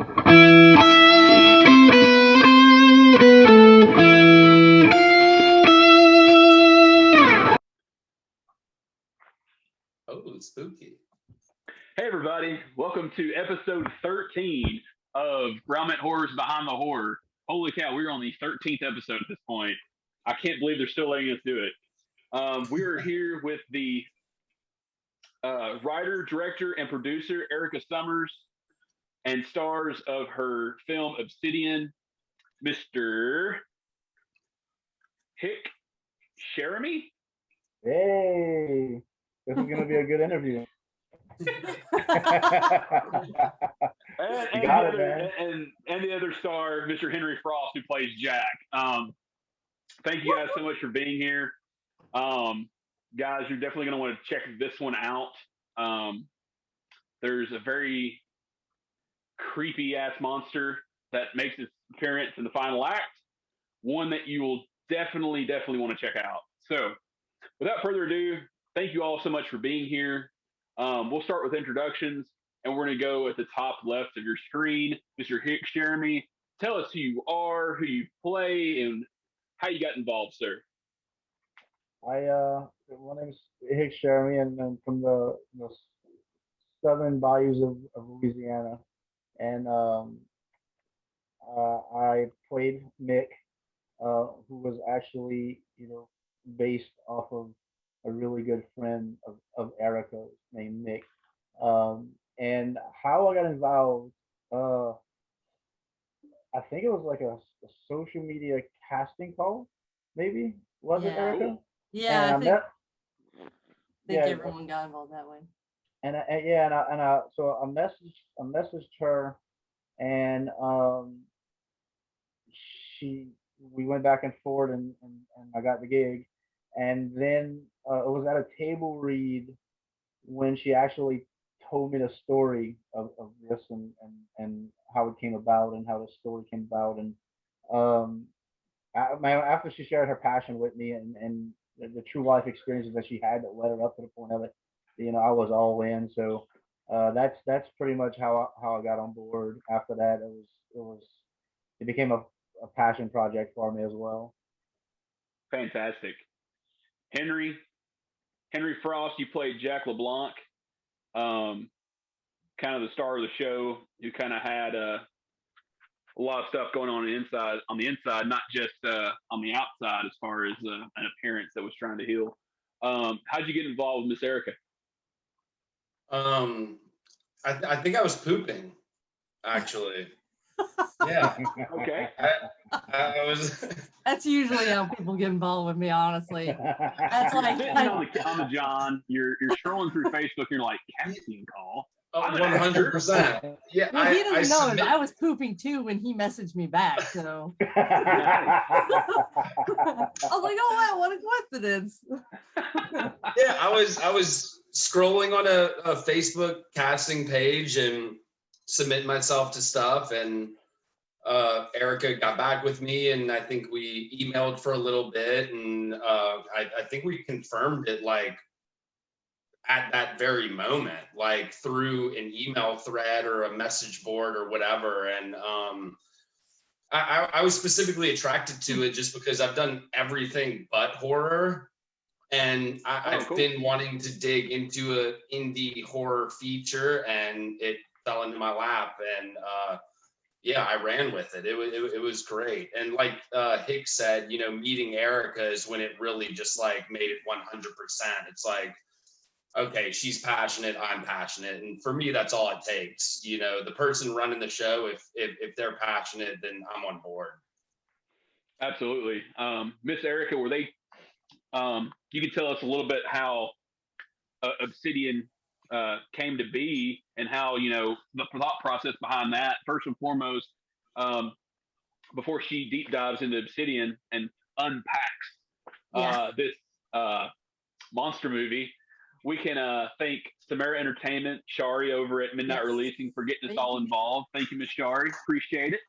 Oh, spooky. Hey, everybody. Welcome to episode 13 of Realm Horrors Behind the Horror. Holy cow, we're on the 13th episode at this point. I can't believe they're still letting us do it. We are here with the writer, director, and producer, Anica Summers, and stars of her film Obsidian, Mr. Hick Sheremy. Hey, this is going to be a good interview. And the other star, Mr. Henry Frost, who plays Jack. Thank you guys so much for being here. Guys, you're definitely going to want to check this one out. There's a very creepy ass monster that makes its appearance in the final act. One that you will definitely want to check out. So, without further ado, thank you all so much for being here. We'll start with introductions, and we're going to go at the top left of your screen. Mr. Hick Sheremy, tell us who you are, who you play, and how you got involved, sir. My name is Hick Sheremy, and I'm from the southern bayous of Louisiana, and I played Mick, who was actually, based off of a really good friend of Erica's named Nick. And how I got involved, I think it was like a social media casting call, maybe, was it, Erica? Yeah, and I think everyone got involved that way. So I messaged her, and we went back and forth, and I got the gig. And then it was at a table read when she actually told me the story of this and how it came about and how the story came about. And after she shared her passion with me and the true life experiences that she had that led her up to the point of it, I was all in. So that's pretty much how I got on board. After that, it became a passion project for me as well. Fantastic. Henry Frost, you played Jack LeBlanc, kind of the star of the show, who kind of had a lot of stuff going on the inside, not just on the outside, as far as an appearance that was trying to heal. How'd you get involved with Miss Erica? I think I was pooping, actually. Yeah. Okay. I was. That's usually how people get involved with me, honestly. That's like sitting on the John. You're scrolling through Facebook. You're like, casting call. 100%. Yeah. Well, he doesn't know it. I was pooping too when he messaged me back. So I was like, oh wow, what a coincidence. Yeah, I was scrolling on a Facebook casting page and submitting myself to stuff, and Erica got back with me, and I think we emailed for a little bit, and I think we confirmed it like at that very moment, like through an email thread or a message board or whatever. And I was specifically attracted to it just because I've done everything but horror, and I've been wanting to dig into an indie horror feature, and it fell into my lap, and yeah, I ran with it. It was great. And like Hick said, meeting Erica is when it really just like made it 100%. It's like, okay, she's passionate, I'm passionate, and for me, that's all it takes. The person running the show, if they're passionate, then I'm on board. Absolutely. Miss Erica, were they? You can tell us a little bit how Obsidian came to be, and how the thought process behind that. First and foremost, before she deep dives into Obsidian and unpacks this monster movie, we can thank Samara Entertainment, Shari over at Midnight Releasing, for getting us all involved. Thank you, Miss Shari. Appreciate it.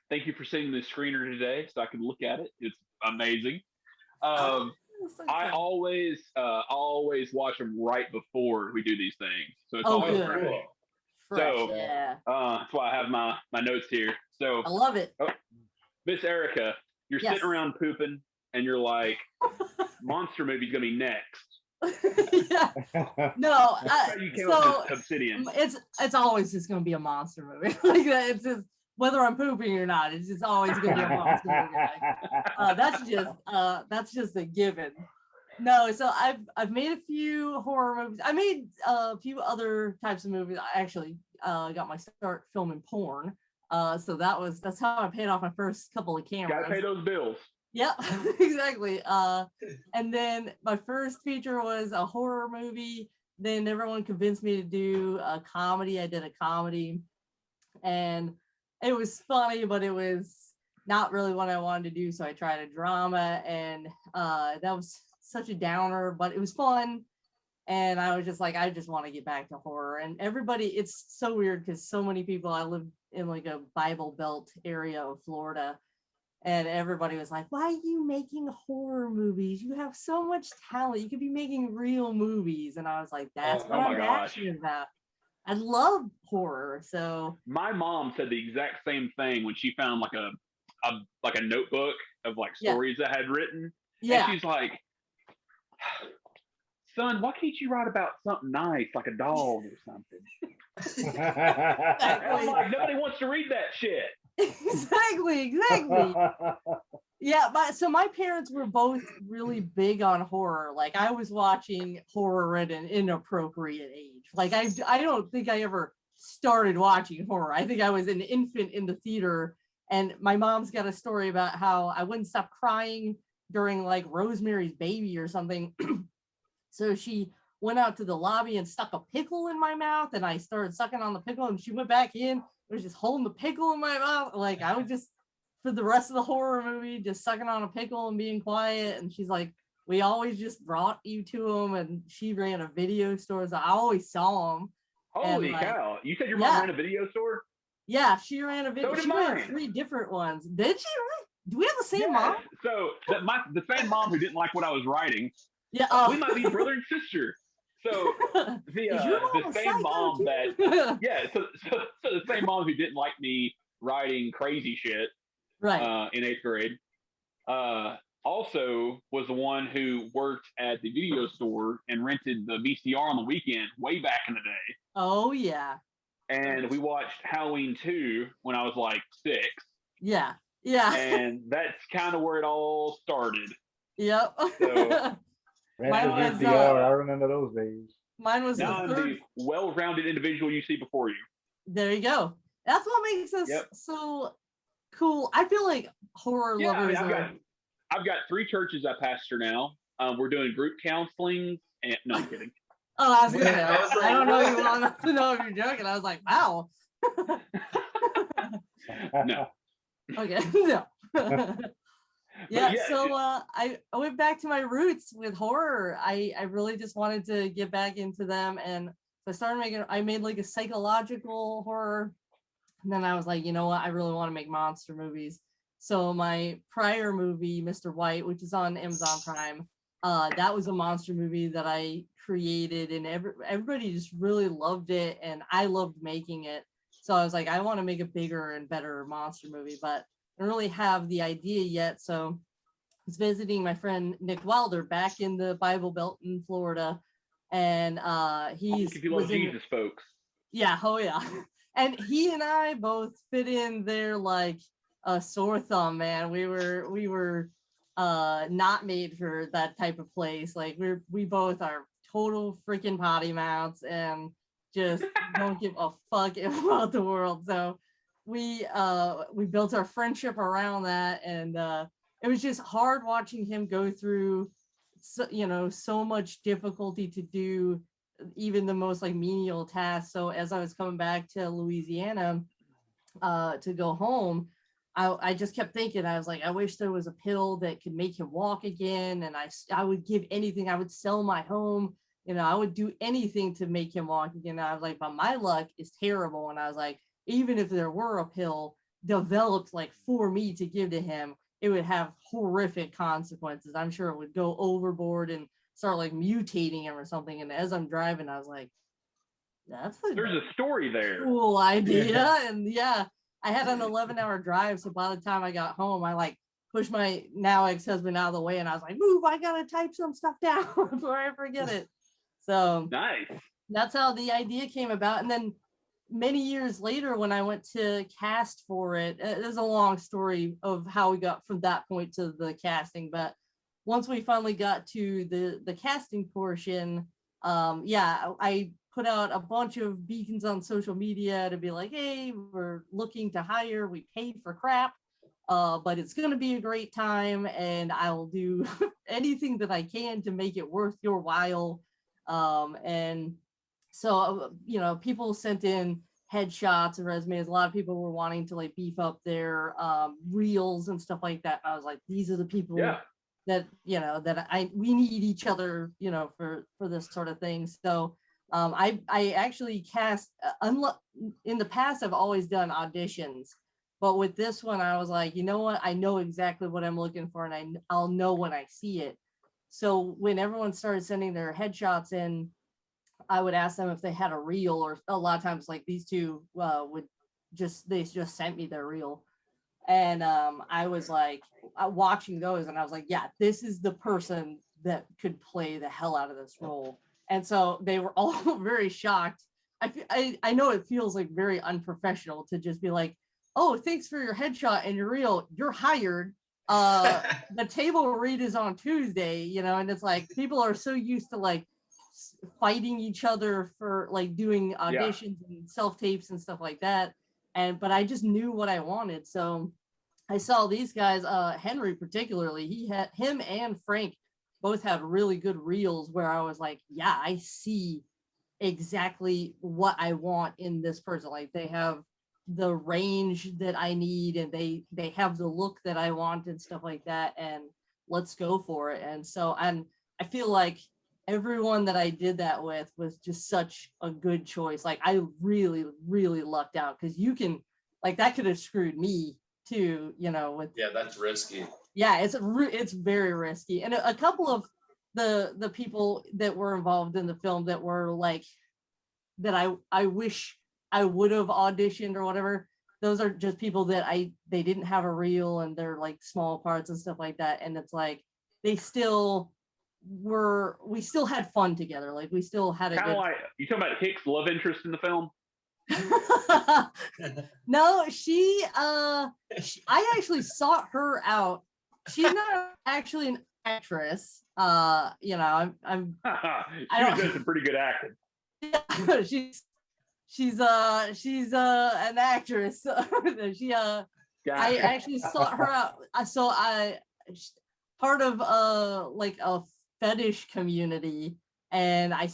Thank you for sending the screener today so I can look at it. It's amazing. I always watch them right before we do these things, so it's always great. So Yeah. that's why I have my notes here. So I love it. Miss Erica, you're Yes. sitting around pooping, and you're like, monster movie's gonna be next. Yeah. No, How you came up with Obsidian? It's always just gonna be a monster movie. Like that. It's just whether I'm pooping or not. It's just always gonna be a monster movie. That's just a given. No, so I've made a few horror movies. I made a few other types of movies. I actually got my start filming porn. So that's how I paid off my first couple of cameras. Gotta pay those bills. Yep, exactly. And then my first feature was a horror movie. Then everyone convinced me to do a comedy. I did a comedy, and it was funny, but it was not really what I wanted to do. So I tried a drama, and that was such a downer, but it was fun. And I was just like, I just want to get back to horror. And everybody, it's so weird because so many people, I live in like a Bible Belt area of Florida. And everybody was like, why are you making horror movies? You have so much talent. You could be making real movies. And I was like, that's what I'm passionate about. I love horror. So my mom said the exact same thing when she found like a notebook of like stories I had written. Yeah. And she's like, son, why can't you write about something nice like a dog or something? I'm like, nobody wants to read that shit. Exactly. Yeah, so my parents were both really big on horror. Like I was watching horror at an inappropriate age. Like I don't think I ever started watching horror. I think I was an infant in the theater, and my mom's got a story about how I wouldn't stop crying during like Rosemary's Baby or something. So she went out to the lobby and stuck a pickle in my mouth, and I started sucking on the pickle, and she went back in. I was just holding the pickle in my mouth. Like I was just, for the rest of the horror movie, just sucking on a pickle and being quiet. And she's like, we always just brought you to them. And she ran a video store, so I always saw them. Holy cow. You said your mom ran a video store? Yeah, she ran a video. So she ran 3 different ones. Did she? Do we have the same mom? So the same mom who didn't like what I was writing. Yeah. We might be brother and sister. So the same mom so the same mom who didn't like me writing crazy shit right in 8th grade also was the one who worked at the video store and rented the VCR on the weekend way back in the day. Oh yeah. And we watched Halloween 2 when I was like 6. Yeah. And that's kind of where it all started. Yep. So mine was I remember those days. Mine was now the well-rounded individual you see before you. There you go. That's what makes us so cool. I feel like horror lovers. I've got 3 churches I pastor now. We're doing group counseling, and no, I'm kidding. Oh, I was gonna say, I don't know you long enough to know if you're joking. I was like, wow. No. Okay. No. So I went back to my roots with horror. I really just wanted to get back into them, and so I made like a psychological horror, and then I was like, you know what, I really want to make monster movies. So my prior movie, Mr. White, which is on Amazon Prime, that was a monster movie that I created, and everybody just really loved it, and I loved making it. So I was like, I want to make a bigger and better monster movie, but I don't really have the idea yet. So I was visiting my friend Nick Wilder back in the Bible Belt in Florida, and he's if you love Jesus, folks. Yeah, oh yeah. And he and I both fit in there like a sore thumb, man. We were not made for that type of place. Like we both are total freaking potty mouths and just don't give a fuck about the world. So we built our friendship around that, and it was just hard watching him go through so much difficulty to do even the most like menial tasks. So as I was coming back to Louisiana to go home, I just kept thinking, I was like, I wish there was a pill that could make him walk again, and I would give anything. I would sell my home, I would do anything to make him walk again. And I was like, but my luck is terrible. And I was like, even if there were a pill developed like for me to give to him, it would have horrific consequences. I'm sure it would go overboard and start like mutating him or something. And as I'm driving, I was like, There's a story there. Cool idea. And yeah, I had an 11-hour drive, so by the time I got home, I like pushed my now ex-husband out of the way, and I was like, move, I gotta type some stuff down before I forget it. So nice. That's how the idea came about. And then many years later, when I went to cast for it, there's a long story of how we got from that point to the casting, but once we finally got to the casting portion, I put out a bunch of beacons on social media to be like, hey, we're looking to hire, we paid for crap, but it's going to be a great time, and I'll do anything that I can to make it worth your while. And so, people sent in headshots and resumes. A lot of people were wanting to like beef up their reels and stuff like that. And I was like, these are the people that we need each other, for this sort of thing. So I actually cast in the past, I've always done auditions, but with this one, I was like, you know what? I know exactly what I'm looking for, and I'll know when I see it. So when everyone started sending their headshots in, I would ask them if they had a reel, or a lot of times like these two they just sent me their reel. And I was like watching those, and I was like, yeah, this is the person that could play the hell out of this role. And so they were all very shocked. I know it feels like very unprofessional to just be like, oh, thanks for your headshot and your reel, you're hired. The table read is on Tuesday, and it's like people are so used to like fighting each other for like doing auditions and self-tapes and stuff like that. But I just knew what I wanted. So I saw these guys, Henry particularly, him and Frank both had really good reels where I was like, yeah, I see exactly what I want in this person. Like they have the range that I need, and they have the look that I want and stuff like that, and let's go for it. And so I feel like everyone that I did that with was just such a good choice. Like I really, really lucked out, because you can, like, that could have screwed me too, with that's risky. Yeah, it's very risky. And a couple of the people that were involved in the film that were like that I wish I would have auditioned or whatever, those are just people that they didn't have a reel, and they're like small parts and stuff like that. And it's like we still had fun together. Like we still had a kind of like, you talking about Hicks' love interest in the film? No, I actually sought her out. She's not actually an actress. I'm she was doing some pretty good acting. Yeah, she's an actress. I actually sought her out. So part of like a fetish community, and I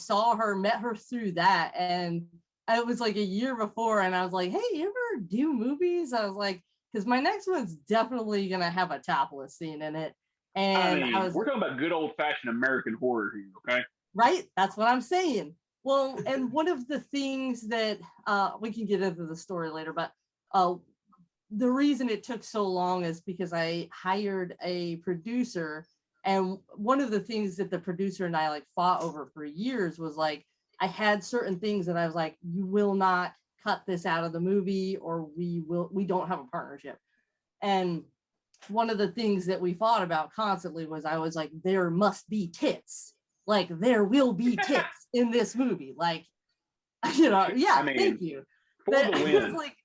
met her through that, and it was like a year before, and I was like, hey, you ever do movies? I was like, because my next one's definitely gonna have a topless scene in it. And we're talking about good old-fashioned American horror here, okay? Right, that's what I'm saying. Well, and one of the things that we can get into the story later, but the reason it took so long is because I hired a producer, and one of the things that the producer and I like fought over for years was like, I had certain things that I was like, you will not cut this out of the movie, or we don't have a partnership. And one of the things that we fought about constantly was, I was like, there must be tits. Like there will be tits in this movie. Like, thank you. For the win. Like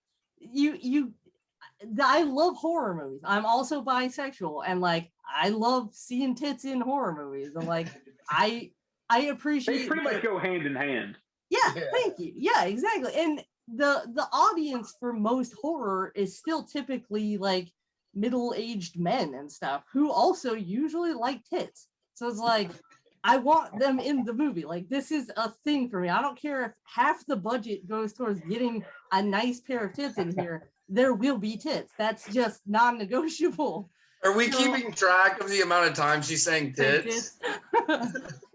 I love horror movies. I'm also bisexual, and like I love seeing tits in horror movies. And like I appreciate. They pretty much go hand in hand. Yeah, thank you. Yeah, exactly. And the audience for most horror is still typically like middle-aged men and stuff who also usually like tits. So it's like, I want them in the movie. Like this is a thing for me. I don't care if half the budget goes towards getting a nice pair of tits in here. There will be tits. That's just non-negotiable. Are we keeping track of the amount of time she's saying tits?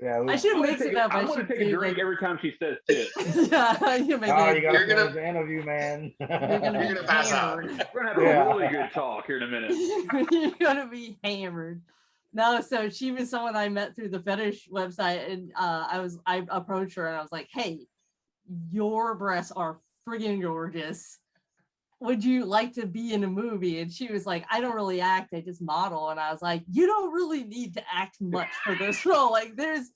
Yeah, I should mix it up. I'm going to take a drink every time she says tits. Yeah, you got to interview, man. You're gonna pass out. We're gonna have a really good talk here in a minute. You're gonna be hammered. No, so she was someone I met through the fetish website, and I approached her and I was like, hey, your breasts are friggin' gorgeous. Would you like to be in a movie? And she was like, I don't really act, I just model. And I was like, you don't really need to act much for this role. Like, there's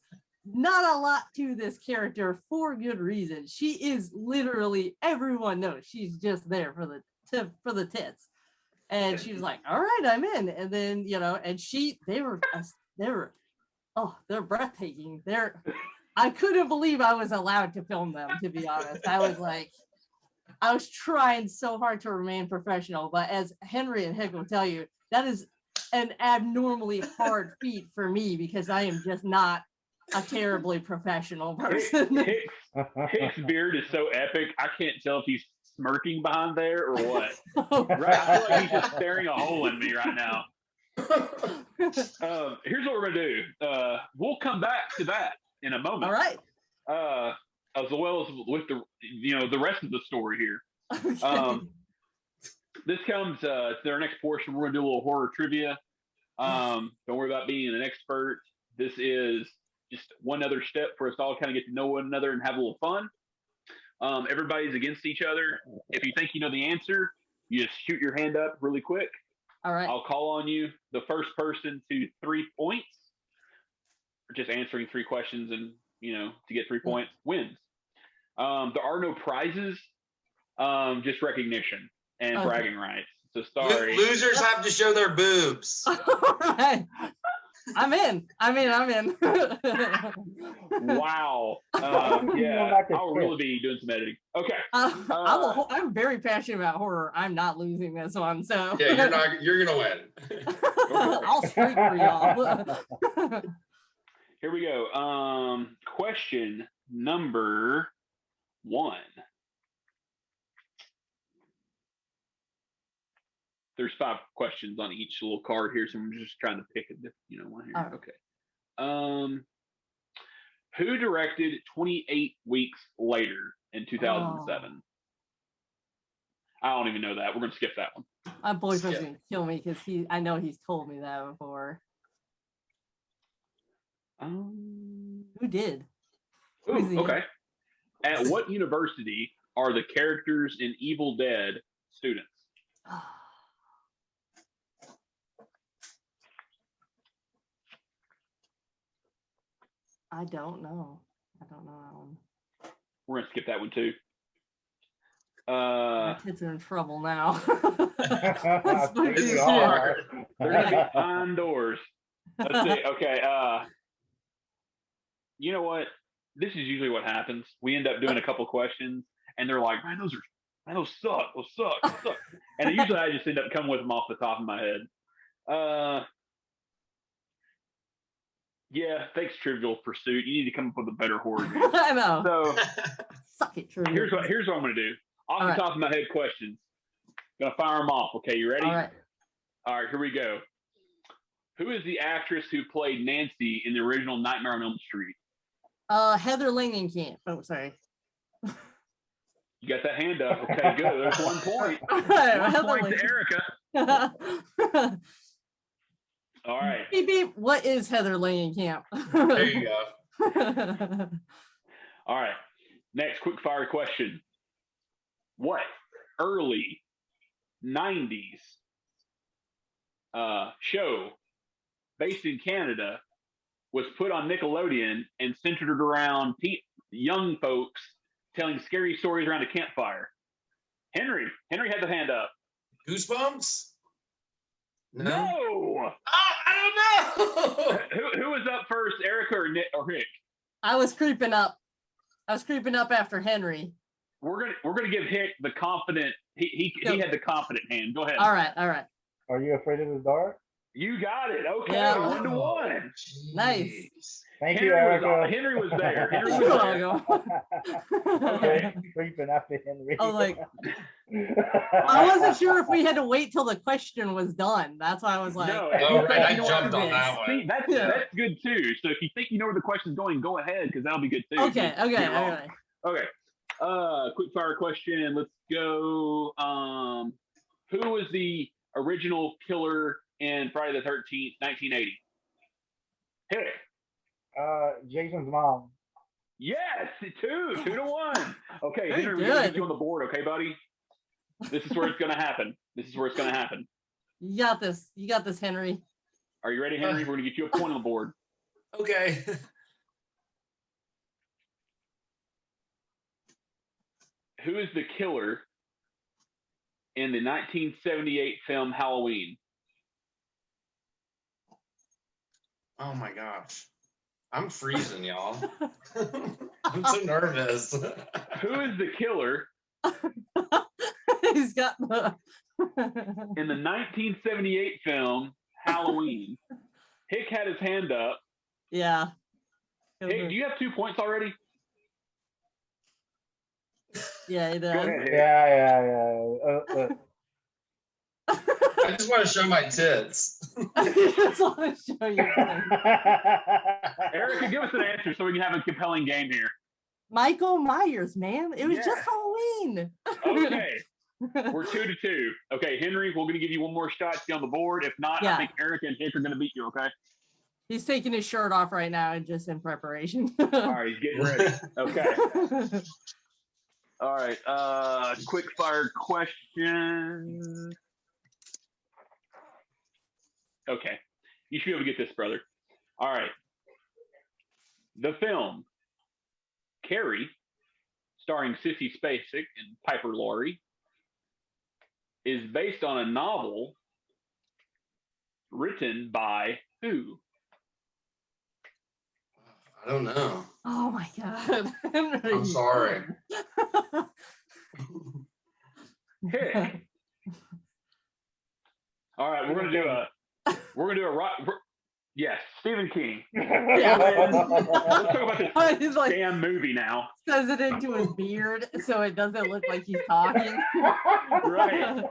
not a lot to this character for good reason. She is literally, everyone knows she's just there for the tits. And she was like, all right, I'm in. And then, and they're breathtaking. I couldn't believe I was allowed to film them, to be honest. I was trying so hard to remain professional, but as Henry and Hick will tell you, that is an abnormally hard feat for me because I am just not a terribly professional person. Hick's beard is so epic, I can't tell if he's smirking behind there or what. Right? I feel like he's just staring a hole in me right now. Here's what we're gonna do. We'll come back to that in a moment. All right. As well as with the rest of the story here. Okay. This comes to our next portion. We're gonna do a little horror trivia. Don't worry about being an expert. This is just one other step for us all to kind of get to know one another and have a little fun. Everybody's against each other. If you think you know the answer, you just shoot your hand up really quick. All right. I'll call on you. The first person to 3 points, or just answering 3 questions and to get 3 points wins. There are no prizes, just recognition and bragging rights. So sorry. Losers have to show their boobs. All right. I'm in. Wow. Yeah, I'll really be doing some editing. Okay. I'm very passionate about horror. I'm not losing this one, so. Yeah, you're gonna win. I'll strike for y'all. Here we go. Question number 1. There's 5 questions on each little card here, so I'm just trying to pick one here. Right. Okay. Who directed 28 Weeks Later in 2007? I don't even know that. We're gonna skip that one. My boyfriend's gonna kill me because I know he's told me that before. Who did? Ooh, okay. At what university are the characters in Evil Dead students? I don't know that one. We're gonna skip that one too. My kids are in trouble now. This is hard. They're gonna be behind doors. Let's see. Okay. You know what? This is usually what happens. We end up doing a couple questions, and they're like, "Man, those suck. Those suck." And usually I just end up coming with them off the top of my head. Yeah, thanks, Trivial Pursuit. You need to come up with a better horror game. I know. So, suck it, Trivial. Here's what I'm gonna do. Off the top of my head, questions. Gonna fire them off. Okay, you ready? All right. All right, here we go. Who is the actress who played Nancy in the original Nightmare on Elm Street? Heather Langenkamp. Oh, sorry. You got that hand up. Okay, good. There's 1 point. Right, 1 point to Erica. All right. Beep, beep. What is Heather Langenkamp? There you go. All right. Next quick fire question. What early 90s show based in Canada was put on Nickelodeon and centered around young folks telling scary stories around a campfire? Henry had the hand up. Goosebumps? No. Oh, I don't know. Who was up first, Erica or Nick or Rick? I was creeping up after Henry. We're gonna give Hick the confident. He had the confident hand. Go ahead. All right. Are you afraid of the dark? You got it. Okay, Yeah. 1-1. Nice. Thank you, Erica. Henry was there. Okay, creeping after Henry. I was like, I wasn't sure if we had to wait till the question was done. That's why I was like, No, Oh, right, I jumped on that one. See, that's good too. So if you think you know where the question's going, go ahead because that'll be good too. Okay. Okay. Quick fire question. Let's go. Who was the original killer in Friday the 13th, 1980? Hit it. Jason's mom. Yes, 2-1. Okay, Very Henry, we gotta get good. you on the board, okay, buddy? This is where it's gonna happen. You got this. You got this, Henry. Are you ready, Henry? We're gonna get you a point on the board. Okay. Who is the killer in the 1978 film Halloween? Oh my gosh. I'm freezing, y'all. I'm so nervous. Who is the killer He's got the in the 1978 film Halloween? Hick had his hand up. Yeah. Hick, do you have 2 points already? Yeah, he Go does. ahead, Hick. Yeah. I just want to show my tits. I just want to show you. Erica, give us an answer so we can have a compelling game here. Michael Myers, man. It was Yeah. just Halloween. Okay. We're 2-2. Okay, Henry, we're going to give you one more shot to get on the board. If not, Yeah. I think Erica and Hick are going to beat you, okay? He's taking his shirt off right now and just in preparation. All right, he's getting ready. Okay. All right. Quick fire question. Okay. You should be able to get this, brother. All right. The film Carrie, starring Sissy Spacek and Piper Laurie, is based on a novel written by who? I don't know. Oh my God. Henry. I'm sorry. Hick. All right, we're gonna do a rock. Yes, Stephen King. Yeah. Let's talk about this He's like, damn movie now. says it into his beard so it doesn't look like he's talking. Right.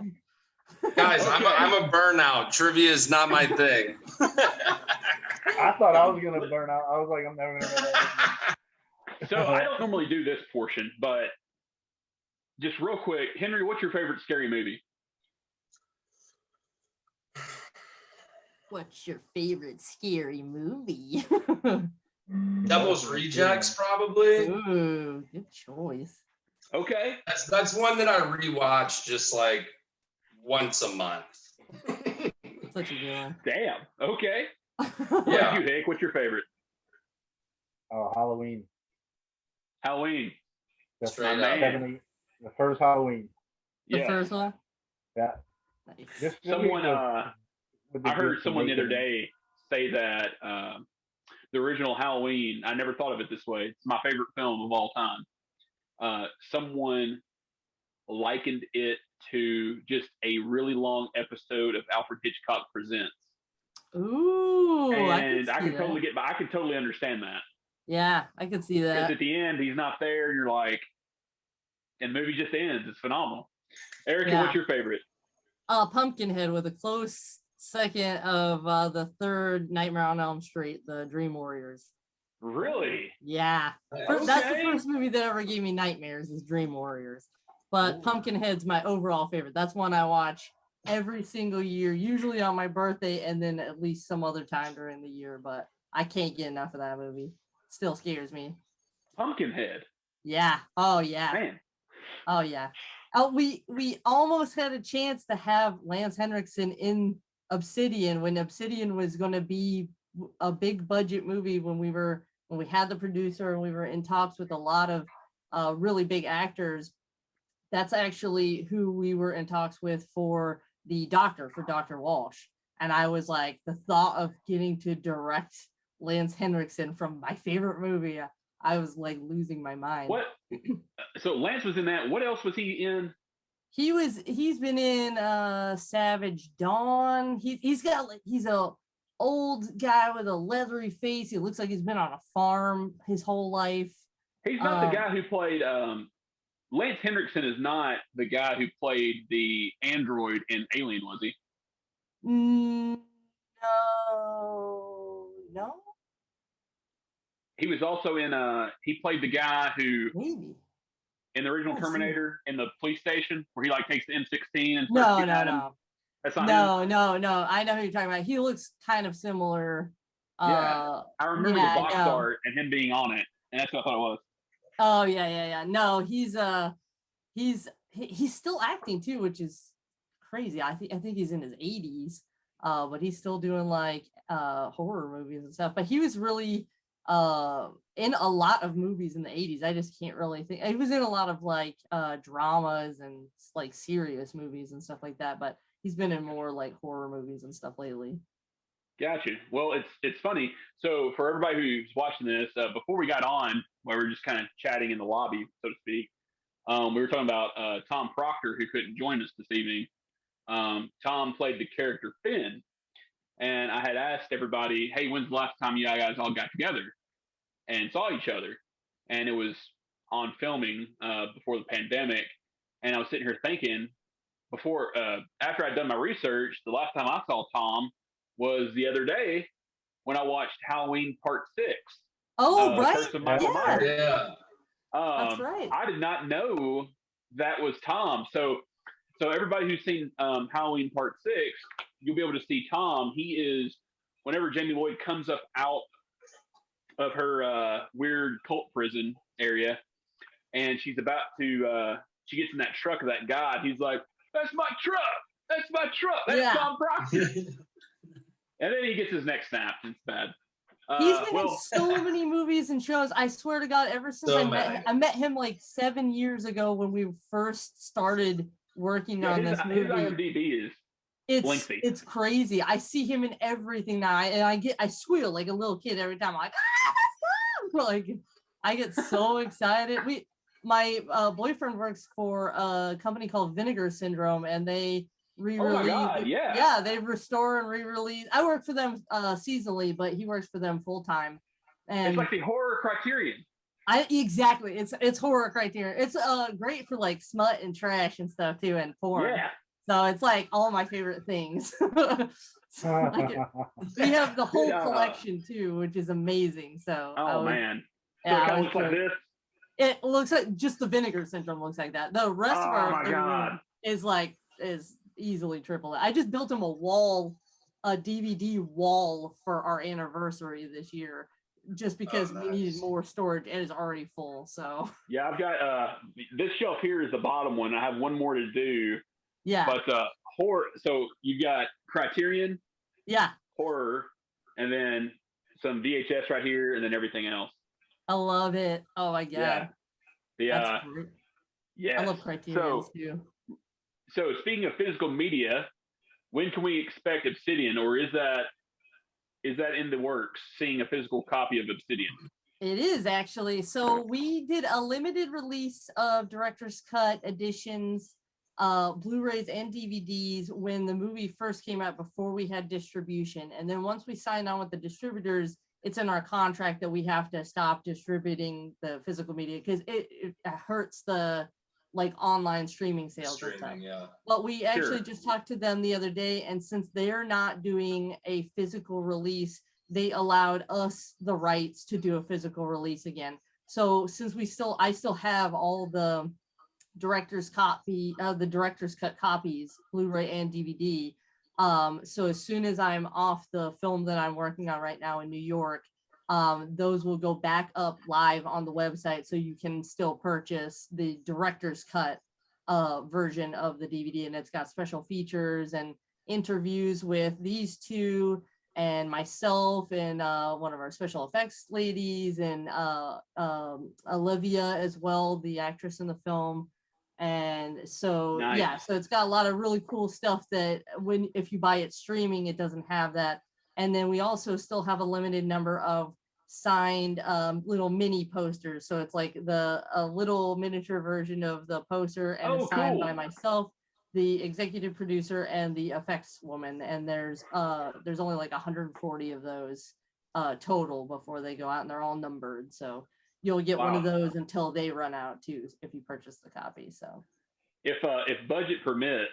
Guys, Okay. I'm a burnout. Trivia is not my thing. I thought I was gonna burn out. I was like, I'm never gonna know that. So I don't normally do this portion, but just real quick, Henry, what's your favorite scary movie? What's your favorite scary movie? Devil's Rejects, probably. Ooh, good choice. Okay. That's one that I rewatch just like once a month. Such a good one. Damn. Okay. What Yeah. about you, Hick? What's your favorite? Oh, Halloween. Halloween. The, Straight up. 70 the first Halloween. The Yeah. first one? Yeah. Nice. Just Someone, with the I heard gifts someone the and other day say that the original Halloween, I never thought of it this way. It's my favorite film of all time. Someone likened it to just a really long episode of Alfred Hitchcock Presents. Ooh, And I see can that. totally get by. I can totally understand that. Yeah, I can see Because that. at the end, he's not there. And you're like, and the movie just ends. It's phenomenal. Erica, Yeah. what's your favorite? Pumpkinhead with a close second of the third Nightmare on Elm Street, the Dream Warriors. Really? Yeah. That's the Okay. first movie that ever gave me nightmares is Dream Warriors. But Pumpkinhead's my overall favorite. That's one I watch every single year, usually on my birthday and then at least some other time during the year. But I can't get enough of that movie. It still scares me. Pumpkinhead. Yeah. Oh yeah. Man. Oh yeah. We almost had a chance to have Lance Henriksen in Obsidian when Obsidian was going to be a big budget movie when we had the producer and we were in talks with a lot of really big actors. That's actually who we were in talks with for Dr. Walsh. And I was like, the thought of getting to direct Lance Henriksen from my favorite movie, I was like losing my mind. What? So Lance was in that. What else was he in? He's been in Savage Dawn. He's a old guy with a leathery face. He looks like he's been on a farm his whole life. He's not the guy who played. Lance Henriksen is not the guy who played the android in Alien, was he? No. He was also in. He played the guy who Maybe. in the original Let's see. Terminator in the police station where he like takes the M16 and No. shooting at him. That's not him. No. I know who you're talking about. He looks kind of similar. Yeah. I remember the box art and him being on it. and that's what I thought it was. Oh yeah. No, he's still acting too, which is crazy. I think he's in his 80s, but he's still doing like horror movies and stuff. But he was really in a lot of movies in the 80s. I just can't really think. He was in a lot of like dramas and like serious movies and stuff like that. But he's been in more like horror movies and stuff lately. Gotcha. Well, it's funny. So for everybody who's watching this, before we got on, where we were just kind of chatting in the lobby, so to speak, we were talking about Tom Proctor, who couldn't join us this evening. Tom played the character Finn, and I had asked everybody, "Hey, when's the last time you guys all got together and saw each other?" And it was on filming before the pandemic. And I was sitting here thinking, after I'd done my research, the last time I saw Tom was the other day when I watched Halloween Part 6. Oh, right. Curse of Michael Myers. Yeah. That's right. I did not know that was Tom. So everybody who's seen Halloween Part 6, you'll be able to see Tom. He is, whenever Jamie Lloyd comes up out of her weird cult prison area, and she's about to, she gets in that truck of that god. He's like, "That's my truck. That's my truck. That's Tom Proctor." And then he gets his neck snapped. It's bad. He's been in so many movies and shows. I swear to God, ever since I met him like 7 years ago when we first started working on this movie. His IMDb is lengthy. It's crazy. I see him in everything now, and I squeal like a little kid every time. I'm like, that's Tom! Like, I get so excited. My boyfriend works for a company called Vinegar Syndrome, and they re-release. Oh my God, yeah. They restore and re-release. I work for them seasonally, but he works for them full time. And it's like the horror Criterion. Exactly. It's horror Criterion. It's great for like smut and trash and stuff too, and porn. Yeah. So it's like all my favorite things. We have the whole collection too, which is amazing. So man. So it kind of looks like this. It looks like just the Vinegar Syndrome looks like that. The rest of our room is easily triple. I just built him a DVD wall for our anniversary this year, just because we needed more storage and it's already full. So yeah, I've got this shelf here is the bottom one. I have one more to do. Yeah. But horror. So you've got Criterion. Yeah. Horror, and then some VHS right here, and then everything else. I love it. Oh my God. Yeah. Yeah. I love Criterion too. So speaking of physical media, when can we expect Obsidian, or is that in the works, seeing a physical copy of Obsidian? It is actually. So we did a limited release of director's cut editions, Blu-rays and DVDs when the movie first came out, before we had distribution. And then once we signed on with the distributors, it's in our contract that we have to stop distributing the physical media because it hurts the like online streaming sales and stuff. Yeah. But we actually just talked to them the other day, and since they're not doing a physical release, they allowed us the rights to do a physical release again. So since I still have all the director's cut copies, Blu-ray and DVD. So as soon as I'm off the film that I'm working on right now in New York, those will go back up live on the website, so you can still purchase the director's cut version of the DVD, and it's got special features and interviews with these two and myself and one of our special effects ladies, and Olivia as well, the actress in the film. And so so it's got a lot of really cool stuff that if you buy it streaming, it doesn't have that. And then we also still have a limited number of signed little mini posters. So it's like a little miniature version of the poster, and it's signed by myself, the executive producer, and the effects woman. And there's only like 140 of those total before they go out, and they're all numbered. So you'll get one of those until they run out too, if you purchase the copy. So if budget permits,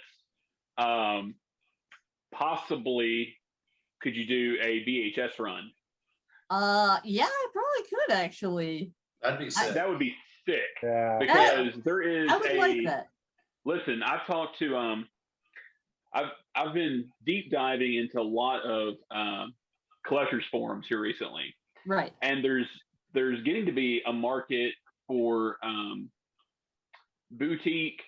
possibly could you do a VHS run? Yeah, I probably could actually. That'd be sick. That would be sick. Yeah. Because there is I would like that. Listen, I've talked to I've been deep diving into a lot of collectors forums here recently. Right. And there's there's getting to be a market for boutique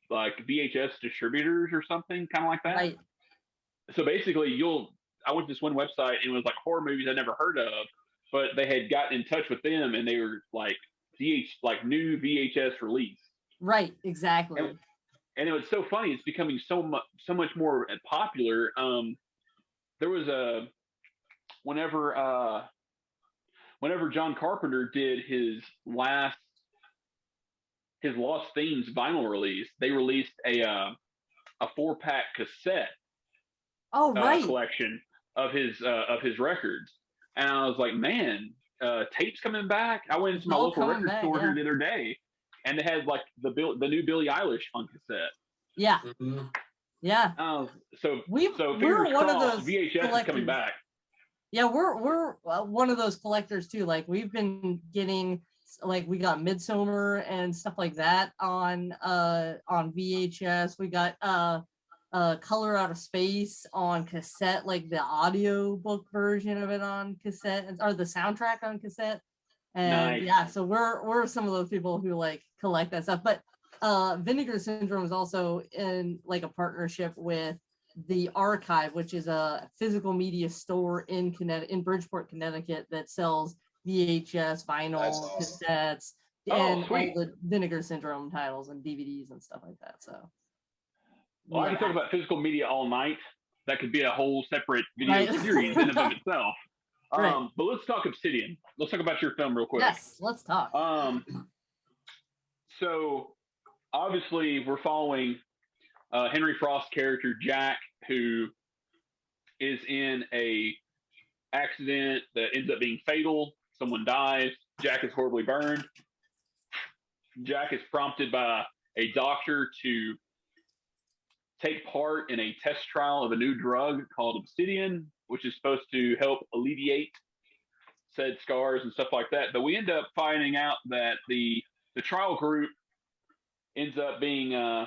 like VHS distributors or something, kind of like that. Right. So basically, I went to this one website and it was like horror movies I'd never heard of, but they had gotten in touch with them and they were like new VHS release. Right. Exactly. And it was so funny. It's becoming so much more popular. There was whenever John Carpenter did his Lost Themes vinyl release, they released a 4-pack cassette collection of his records. And I was like, man, tape's coming back. I went into my local record store here the other day, and they had like the new Billie Eilish on cassette. Yeah. Mm-hmm. Yeah. So we're one of those VHS collectors. is coming back. Yeah, we're one of those collectors too. Like we've been getting, like we got Midsommar and stuff like that on VHS. We got Color Out of Space on cassette, like the audio book version of it on cassette, or the soundtrack on cassette. And nice. Yeah, so we're some of those people who like collect that stuff. But Vinegar Syndrome is also in like a partnership with the Archive, which is a physical media store in Bridgeport, Connecticut, that sells VHS, vinyl, cassettes, and all the Vinegar Syndrome titles and DVDs and stuff like that. So, well, I can talk about physical media all night. That could be a whole separate video series in and of itself. But let's talk Obsidian. Let's talk about your film real quick. Yes, let's talk. So obviously we're following Henry Frost's character Jack, who is in a accident that ends up being fatal. Someone dies. Jack is horribly burned. Jack is prompted by a doctor to take part in a test trial of a new drug called Obsidian, which is supposed to help alleviate said scars and stuff like that. But we end up finding out that the trial group ends up being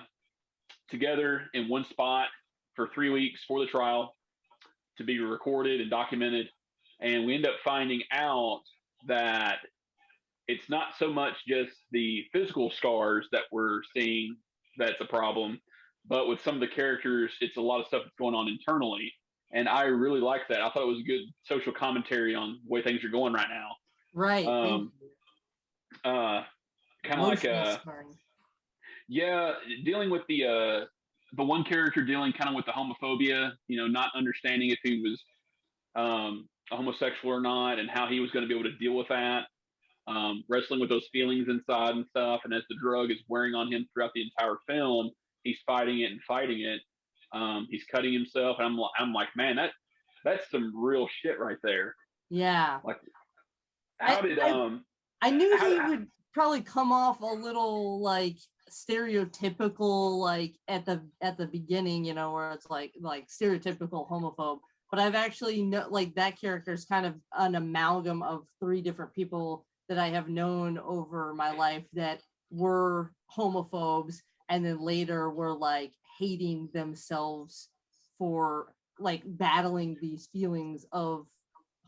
together in one spot for 3 weeks for the trial to be recorded and documented. And we end up finding out that it's not so much just the physical scars that we're seeing that's a problem, but with some of the characters, it's a lot of stuff that's going on internally. And I really like that. I thought it was a good social commentary on the way things are going right now. Right. Kind of like dealing with the one character dealing kind of with the homophobia, not understanding if he was a homosexual or not, and how he was going to be able to deal with that, wrestling with those feelings inside and stuff. And as the drug is wearing on him throughout the entire film, he's fighting it. He's cutting himself, and I'm like, man, that's some real shit right there. Yeah. Like, I knew he would probably come off a little like stereotypical, like at the beginning, where it's like stereotypical homophobe. But I've actually like that character is kind of an amalgam of 3 different people that I have known over my life that were homophobes, and then later were like hating themselves for like battling these feelings of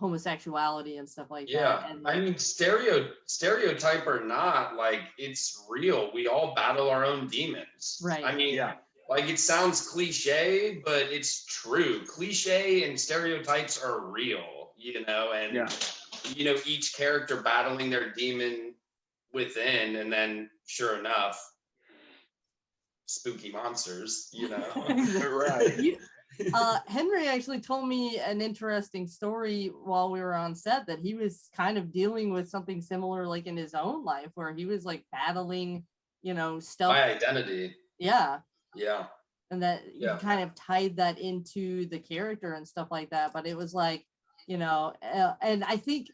homosexuality and stuff like that. And, I mean, stereotype or not, like, it's real. We all battle our own demons. Right. I mean, like, it sounds cliche, but it's true. Cliche and stereotypes are real, and each character battling their demon within, and then sure enough, spooky monsters, Right. Henry actually told me an interesting story while we were on set, that he was kind of dealing with something similar, like in his own life, where he was like battling, stuff. My identity. Yeah. Yeah. And that you kind of tied that into the character and stuff like that. But it was like, and I think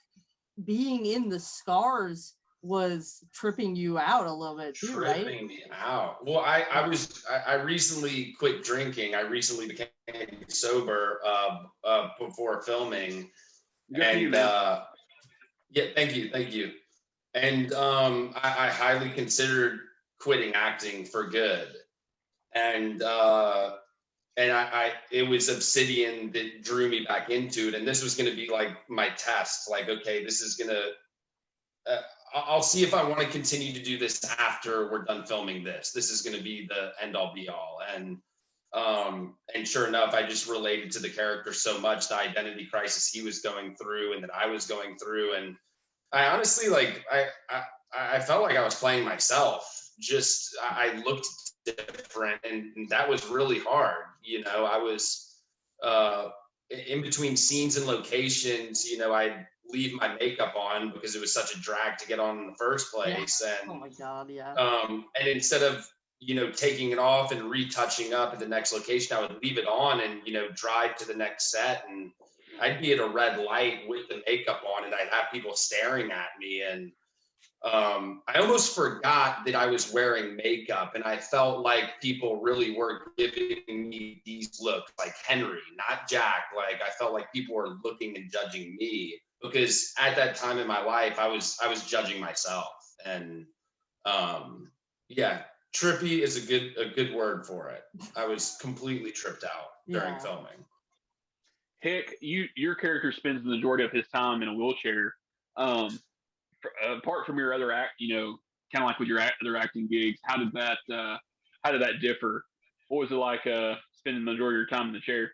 being in the scars was tripping you out a little bit too, right? Tripping me out. Well, I recently quit drinking. I recently became sober before filming. Thank you. And I highly considered quitting acting for good. And it was Obsidian that drew me back into it. And this was going to be like my test. Like, okay, this is going to I'll see if I want to continue to do this after we're done filming this. This is going to be the end all be all. And sure enough, I just related to the character so much, the identity crisis he was going through and that I was going through. And I honestly, like, I felt like I was playing myself. Just, I looked different, and that was really hard. You know, I was in between scenes and locations, you know, I'd leave my makeup on because it was such a drag to get on in the first place. Yeah. And Oh my God, yeah. and instead of, you know, taking it off and retouching up at the next location, I would leave it on and, you know, drive to the next set, and I'd be at a red light with the makeup on, and I'd have people staring at me. And I almost forgot that I was wearing makeup, and I felt like people really were giving me these looks, like Henry, not Jack. Like, I felt like people were looking and judging me, because at that time in my life, I was judging myself. And yeah, trippy is a good word for it. I was completely tripped out during filming. Hick, your character spends the majority of his time in a wheelchair. Apart from your other you know, kind of like with your other acting gigs, how did that differ? What was it like spending the majority of your time in the chair?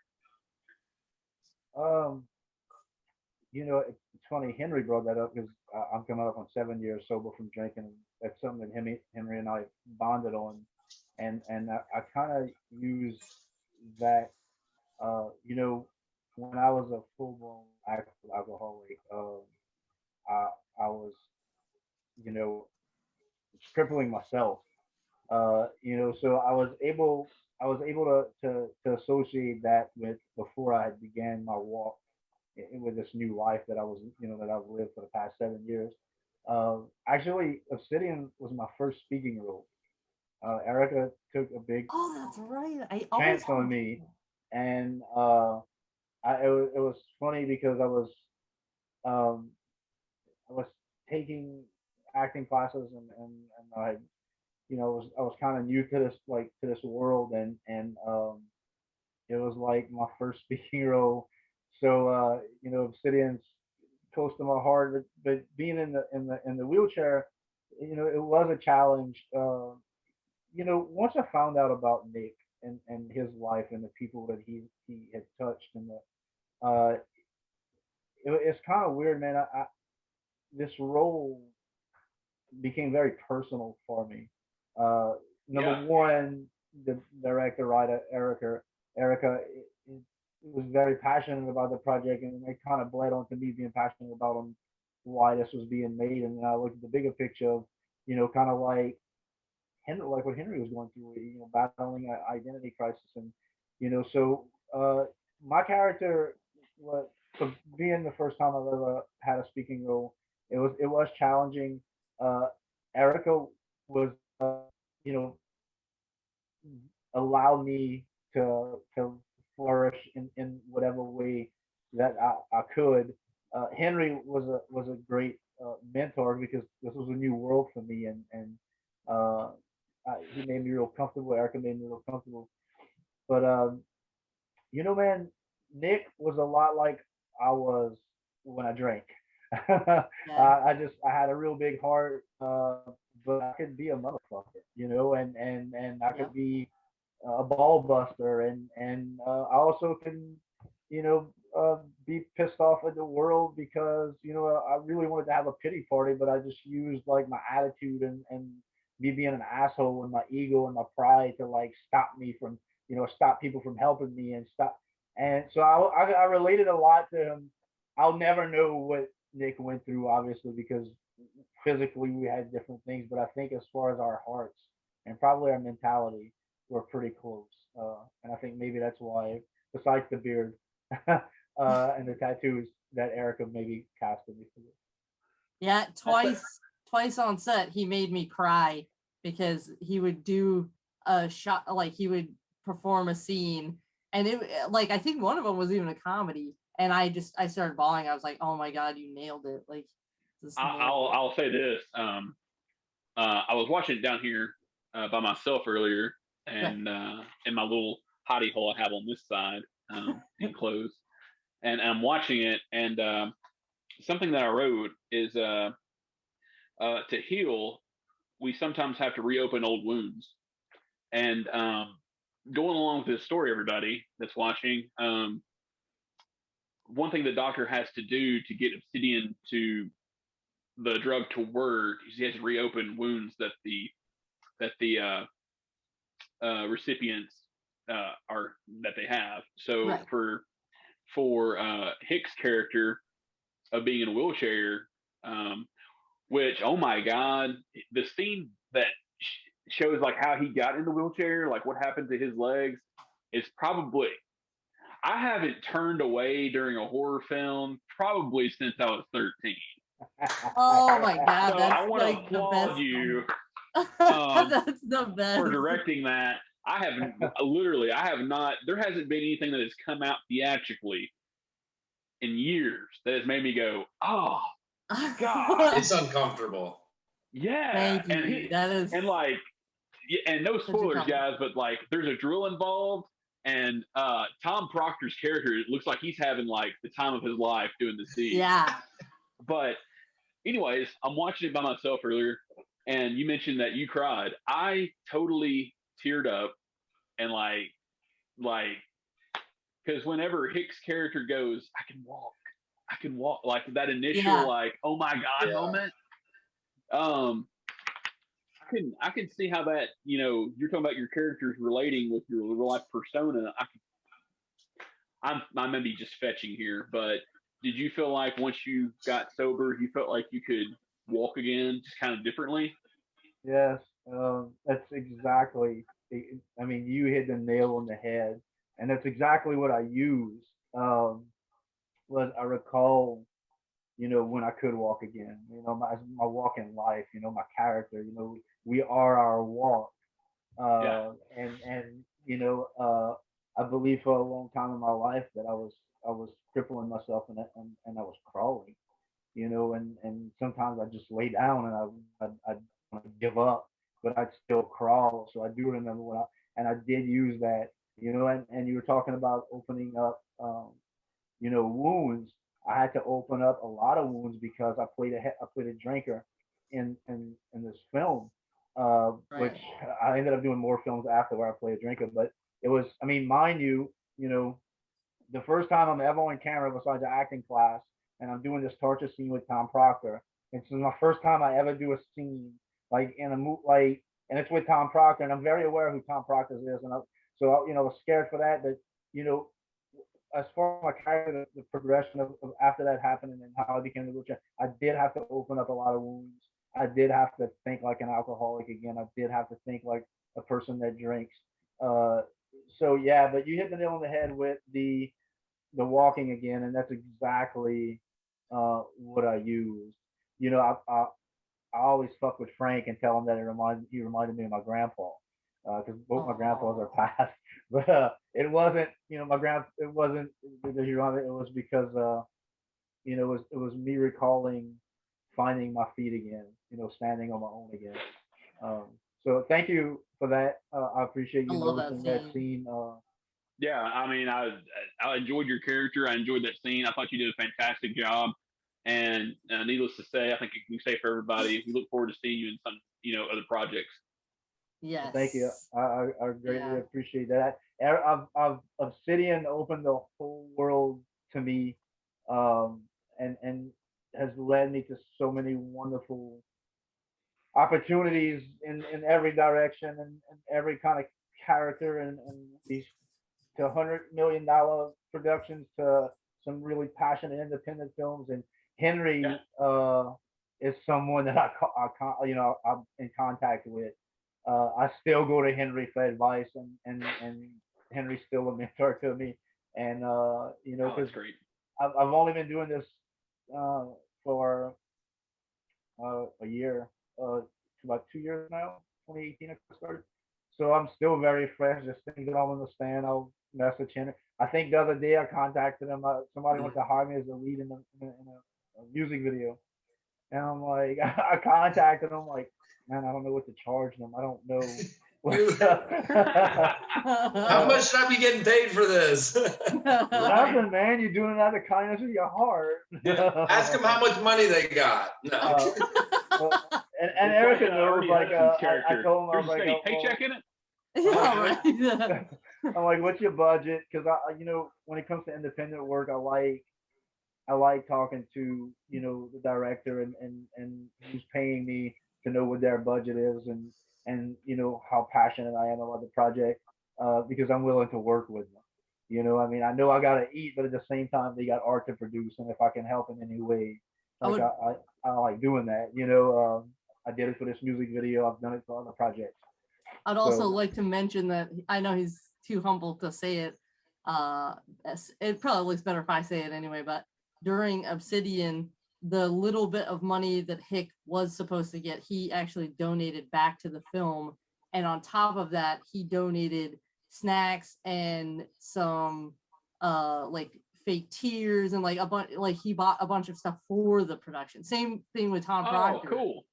You know, it's funny. Henry brought that up because I'm coming up on 7 years sober from drinking. And that's something that Henry and I bonded on, and I kind of use that. You know, when I was a full blown active alcoholic, I I was, you know, crippling myself. You know, so I was able to associate that with before I had began my walk with this new life that I was, you know, that I've lived for the past 7 years. Actually, Obsidian was my first speaking role. Erica took a big Oh, that's right. I always chance on me, and it was funny because um, I was taking acting classes, and I, you know, I was kind of new to this, like, to this world, and it was like my first speaking role. So you know, Obsidian's close to my heart, but being in the wheelchair, you know, it was a challenge. You know, once I found out about Nick and his life and the people that he had touched, and it's kind of weird, man. This role became very personal for me. Uh, Number one, the director, writer Erica was very passionate about the project, and it kind of bled onto me being passionate about why this was being made. And then I looked at the bigger picture of, you know, kind of like Henry, like what Henry was going through, you know, battling an identity crisis, and you know, so my character, what, for being the first time I've ever had a speaking role, it was challenging. Uh, Erica was, you know, allow me to flourish in whatever way that I could. Henry was a great mentor because this was a new world for me, and uh, he made me real comfortable. Erica made me real comfortable. But you know, man, Nick was a lot like I was when I drank. I had a real big heart, but I could be a motherfucker, you know, and I could be a ball buster, and I also can, you know, be pissed off at the world because, you know, I really wanted to have a pity party, but I just used like my attitude and me being an asshole and my ego and my pride to like stop me from, you know, stop people from helping me and stop. And so I related a lot to him. I'll never know what Nick went through, obviously, because physically we had different things, but I think as far as our hearts and probably our mentality, we're pretty close. And I think maybe that's why, besides the beard and the tattoos, that Erica maybe casted me for this. Yeah, twice on set, he made me cry because he would do a shot, like he would perform a scene, and it, like, I think one of them was even a comedy, and I started bawling. I was like, oh my God, you nailed it. Like, I'll say this. I was watching it down here by myself earlier, and in my little hidey hole I have on this side, enclosed, and I'm watching it, and something that I wrote is to heal, we sometimes have to reopen old wounds. And going along with this story, everybody that's watching, one thing the doctor has to do to get Obsidian to the drug to work is he has to reopen wounds that the recipients that they have. So Right. for Hicks' character of being in a wheelchair, which, oh my God, the scene that shows like how he got in the wheelchair, like what happened to his legs, is probably, I haven't turned away during a horror film probably since I was 13. Oh my God, So that's I want to like the applaud best. you That's the best. for directing that. I have not, there hasn't been anything that has come out theatrically in years that has made me go, oh God, It's uncomfortable. yeah. Thank you. That is, and like, and no Such a spoilers, compliment. guys, but like there's a drill involved, and Tom Proctor's character, it looks like he's having like the time of his life doing the scene. yeah. But anyways, I'm watching it by myself earlier, and you mentioned that you cried. I totally teared up, and like, because whenever Hicks' character goes, I can walk, like that initial like, oh my God moment. I can see how that, you're talking about your characters relating with your real life persona. I may be just fetching here, but did you feel like once you got sober, you felt like you could walk again, just kind of differently? Yes, that's exactly. I mean, you hit the nail on the head, and that's exactly what I used. Was I recall, when I could walk again. My walk in life. My character. We are our walk. And I believe for a long time in my life that I was crippling myself and I was crawling. And sometimes I just lay down and I want to give up, but I'd still crawl. So I do remember and I did use that, and you were talking about opening up, wounds. I had to open up a lot of wounds because I played a drinker in this film, which Right. I ended up doing more films after where I played a drinker. But it was, I mean, mind you, the first time I'm ever on camera besides the acting class, and I'm doing this torture scene with Tom Proctor. This is my first time I ever do a scene like in a movie, and it's with Tom Proctor, and I'm very aware of who Tom Proctor is, and I was scared for that. But you know, as far as my character, the progression of after that happened and how I became the wheelchair, I did have to open up a lot of wounds. I did have to think like an alcoholic again. I did have to think like a person that drinks. Uh, so yeah, but you hit the nail on the head with the walking again, and that's exactly what I used. I always fuck with Frank and tell him that he reminded me of my grandpa because both my grandpas are passed. But it wasn't, it wasn't that he reminded. It was because it was me recalling finding my feet again. Standing on my own again. Um, so thank you for that. I appreciate you I love that noticing that scene. scene. Yeah, I mean, I enjoyed your character. I enjoyed that scene. I thought you did a fantastic job. And needless to say, I think you can say for everybody, we look forward to seeing you in some, other projects. Yes. Thank you. I greatly appreciate that. Obsidian opened the whole world to me, and has led me to so many wonderful opportunities in every direction and every kind of character and these to $100 million productions to some really passionate independent films. And Henry is someone that I'm in contact with. I still go to Henry for advice, and Henry's still a mentor to me. And that's great. I've only been doing this for a year, about 2 years now. 2018 I started, so I'm still very fresh. Just things that I want to stand. I'll message Henry. I think the other day I contacted him. Somebody wants to hire me as a lead in a music video, and I'm like, I contacted him like, man, I don't know what to charge them. I don't know. How much should I be getting paid for this? Nothing, man. You're doing it out of the kindness of your heart. Ask them how much money they got. No. And Erica knows, like, I told him, I was like, any paycheck in it? Yeah, right. I'm like, what's your budget? Because when it comes to independent work, I like talking to, the director and who's paying me to know what their budget is and how passionate I am about the project, because I'm willing to work with them. I mean, I know I gotta eat, but at the same time, they got art to produce, and if I can help in any way, like I like doing that. I did it for this music video. I've done it for other projects. I'd also like to mention that I know he's too humble to say it. It probably looks better if I say it anyway, but during Obsidian, the little bit of money that Hick was supposed to get, he actually donated back to the film. And on top of that, he donated snacks and some like fake tears and like a bunch, like he bought a bunch of stuff for the production. Same thing with Tom Proctor. Oh, cool.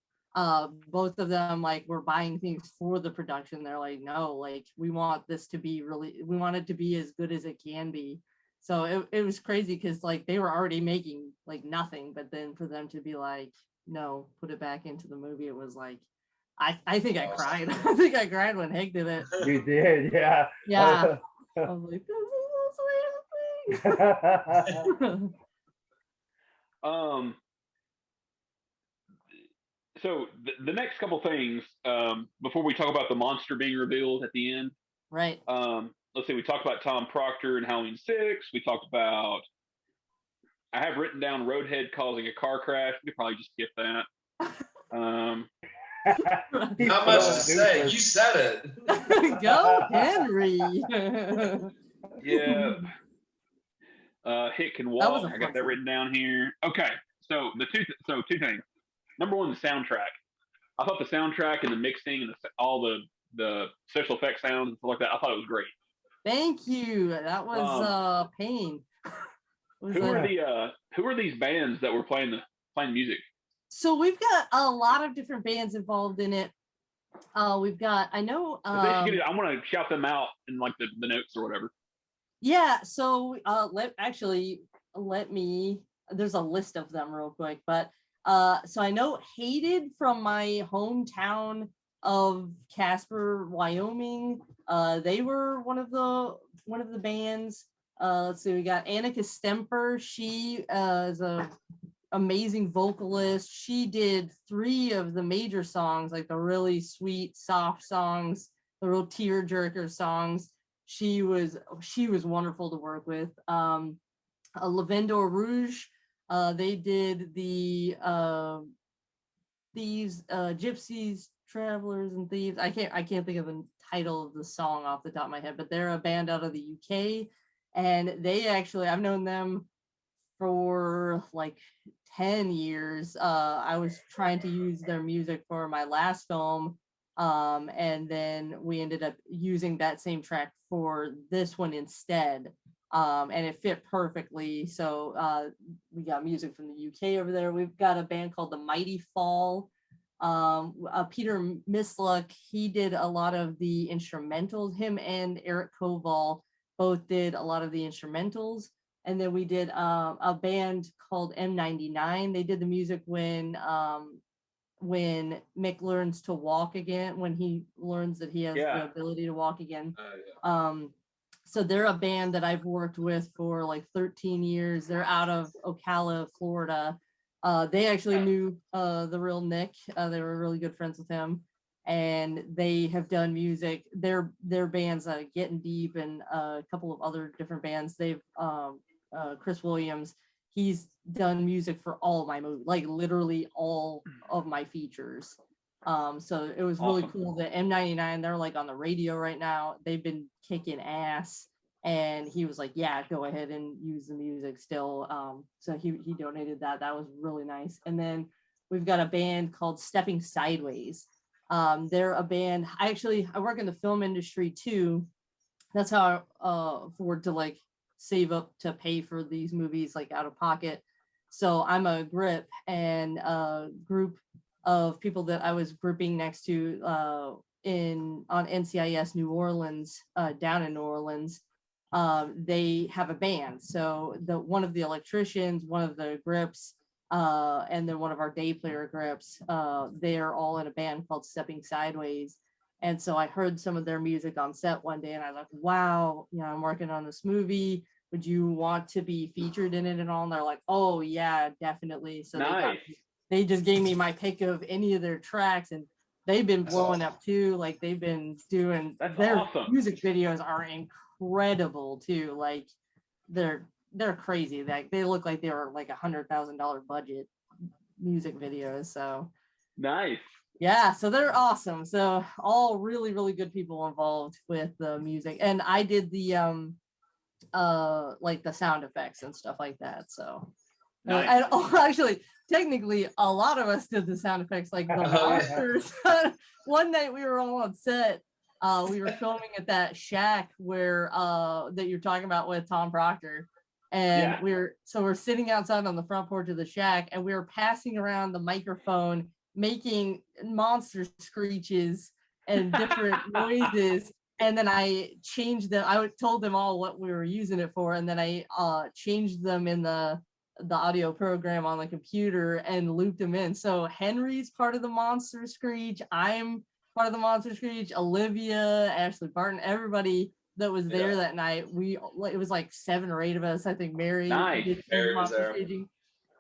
Both of them like were buying things for the production. They're like, no, like we want this to be we want it to be as good as it can be. So it was crazy because like they were already making like nothing, but then for them to be like, no, put it back into the movie, it was like, I think I cried. I think I cried when Hick did it. You did, yeah. Yeah. I was like, this is the sweetest thing. So the next couple things, before we talk about the monster being revealed at the end. Right. Let's see, we talked about Tom Proctor and Halloween 6. We talked about, I have written down Roadhead causing a car crash. We could probably just skip that. Not much to say. You said it. Go, Henry. Yeah. Hick can walk. I got that written down here. Okay. So two things. Number one, the soundtrack. I thought the soundtrack and the mixing and all the special effects sounds and stuff like that, I thought it was great. Thank you. That was pain. Who are these bands that were playing music? So we've got a lot of different bands involved in it. We've got, I know. I'm gonna shout them out in like the notes or whatever. Yeah. So let me. There's a list of them real quick, but so I know Hated from my hometown of Casper, Wyoming. They were one of the bands. Let's see, we got Anica Stemper. She is a amazing vocalist. She did 3 of the major songs, like the really sweet, soft songs, the real tear-jerker songs. She was wonderful to work with. LaVendore Rouge. They did the thieves, gypsies, travelers, and thieves. I can't think of the title of the song off the top of my head, but they're a band out of the UK, and they actually, I've known them for like 10 years. I was trying to use their music for my last film, and then we ended up using that same track for this one instead. And it fit perfectly. So we got music from the UK over there. We've got a band called The Mighty Fall. Peter Misluck, he did a lot of the instrumentals. Him and Eric Koval both did a lot of the instrumentals. And then we did a band called M99. They did the music when Mick learns to walk again, when he learns that he has the ability to walk again. So they're a band that I've worked with for like 13 years. They're out of Ocala, Florida. They actually knew the real Nick. They were really good friends with him. And they have done music. Their bands, Getting Deep, and a couple of other different bands. They've Chris Williams, he's done music for all of my movies, like literally all of my features. So it was really cool that M99, they're like on the radio right now. They've been kicking ass. And he was like, yeah, go ahead and use the music still. So he donated that. That was really nice. And then we've got a band called Stepping Sideways. They're a band. I work in the film industry too. That's how I afford to like save up to pay for these movies like out of pocket. So I'm a grip, and a group of people that I was grouping next to on NCIS New Orleans, down in New Orleans. They have a band. So one of the electricians, one of the grips, and then one of our day player grips. They're all in a band called Stepping Sideways. And so I heard some of their music on set one day and I was like, wow, you know, I'm working on this movie. Would you want to be featured in it and all? And they're like, oh yeah, definitely. So Nice. they just gave me my pick of any of their tracks, and they've been blowing up too. Like they've been doing their music videos are incredible too. Like they're crazy. Like they look like they were like $100,000 budget music videos. So nice. Yeah, so they're awesome. So all really, really good people involved with the music. And I did the like the sound effects and stuff like that. So nice. and actually technically a lot of us did the sound effects, like the monsters. One night we were all on set. We were filming at that shack where that you're talking about with Tom Proctor. And we're sitting outside on the front porch of the shack, and we were passing around the microphone, making monster screeches and different noises. And then I changed them. I told them all what we were using it for, and then I changed them in the audio program on the computer and looped them in. So Henry's part of the monster screech. I'm part of the monster screech. Olivia, Ashley Barton, everybody that was there that night. It was like 7 or 8 of us. I think Mary. Nice. Mary was there.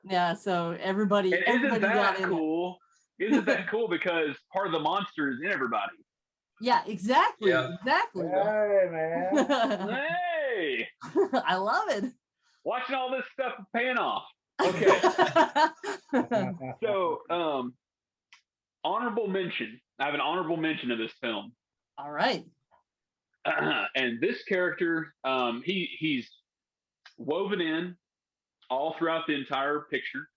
Yeah. So everybody. And everybody isn't that got in cool? Isn't that cool? Because part of the monster is in everybody. Yeah, exactly. Yeah. Exactly. Hey, man. Hey, I love it. watching all this stuff paying off. Okay. So, honorable mention. I have an honorable mention of this film. All right. And this character, he's woven in all throughout the entire picture,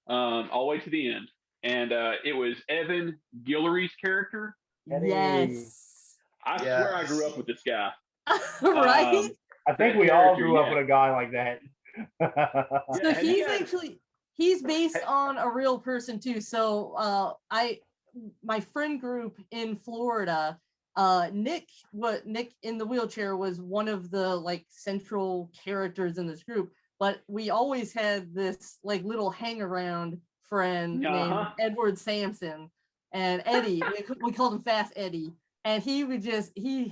all the way to the end. And it was Evan Guillory's character. Yes. I swear I grew up with this guy. Right? I think we all grew up with a guy like that. So he's based on a real person too. So my friend group in Florida, Nick in the wheelchair was one of the like central characters in this group, but we always had this like little hang around friend named Edward Sampson, and Eddie. we called him Fast Eddie. And he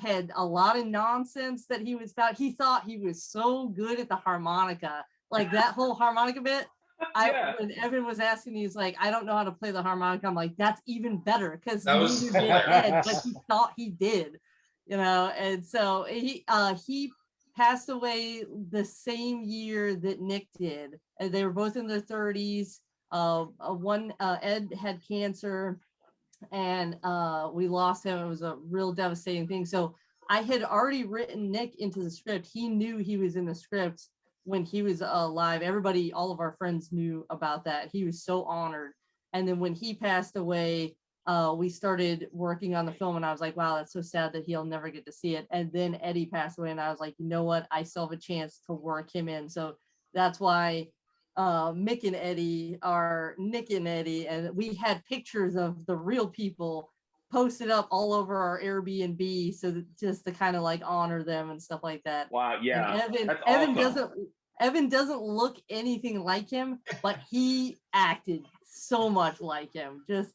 had a lot of nonsense that he was about. He thought he was so good at the harmonica, like that whole harmonica bit. When Evan was asking me, he's like, I don't know how to play the harmonica. I'm like, that's even better, because neither did Ed, but he thought he did, you know. And so he passed away the same year that Nick did. And they were both in their 30s. Ed had cancer, and we lost him. It was a real devastating thing. So I had already written Nick into the script. He knew he was in the script when he was alive. Everybody, all of our friends knew about that. He was so honored. And then when he passed away, we started working on the film, and I was like, wow, that's so sad that he'll never get to see it. And then Eddie passed away, and I was like, you know what? I still have a chance to work him in. So that's why Mick and Eddie are Nick and Eddie, and we had pictures of the real people posted up all over our Airbnb, so that, just to kind of like honor them and stuff like that. Wow, yeah. And Evan doesn't look anything like him, but he acted so much like him. Just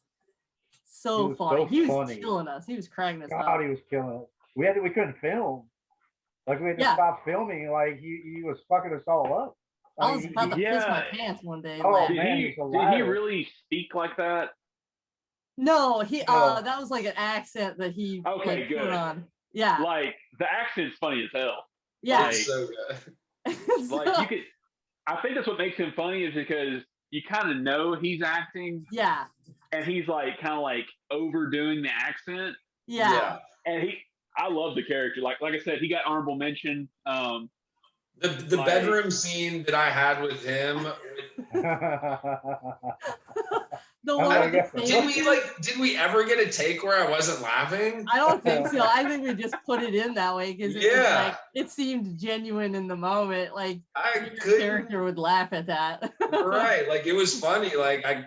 so funny. He was killing us. He was cracking us up. He was killing us. We couldn't film. Like we had to stop filming. Like he was fucking us all up. I was about to piss my pants one day. Oh, did he really speak like that? No, that was like an accent that he good. put on. Yeah. Like the accent's funny as hell. Yeah. Like, so good. Like you could, I think that's what makes him funny, is because you kind of know he's acting. Yeah. And he's like kind of like overdoing the accent. Yeah. And I love the character. Like I said, he got honorable mention. The bedroom scene that I had with him. Did we ever get a take where I wasn't laughing? I don't think so. I think we just put it in that way because it seemed genuine in the moment. Like your character would laugh at that. Right. Like it was funny. Like I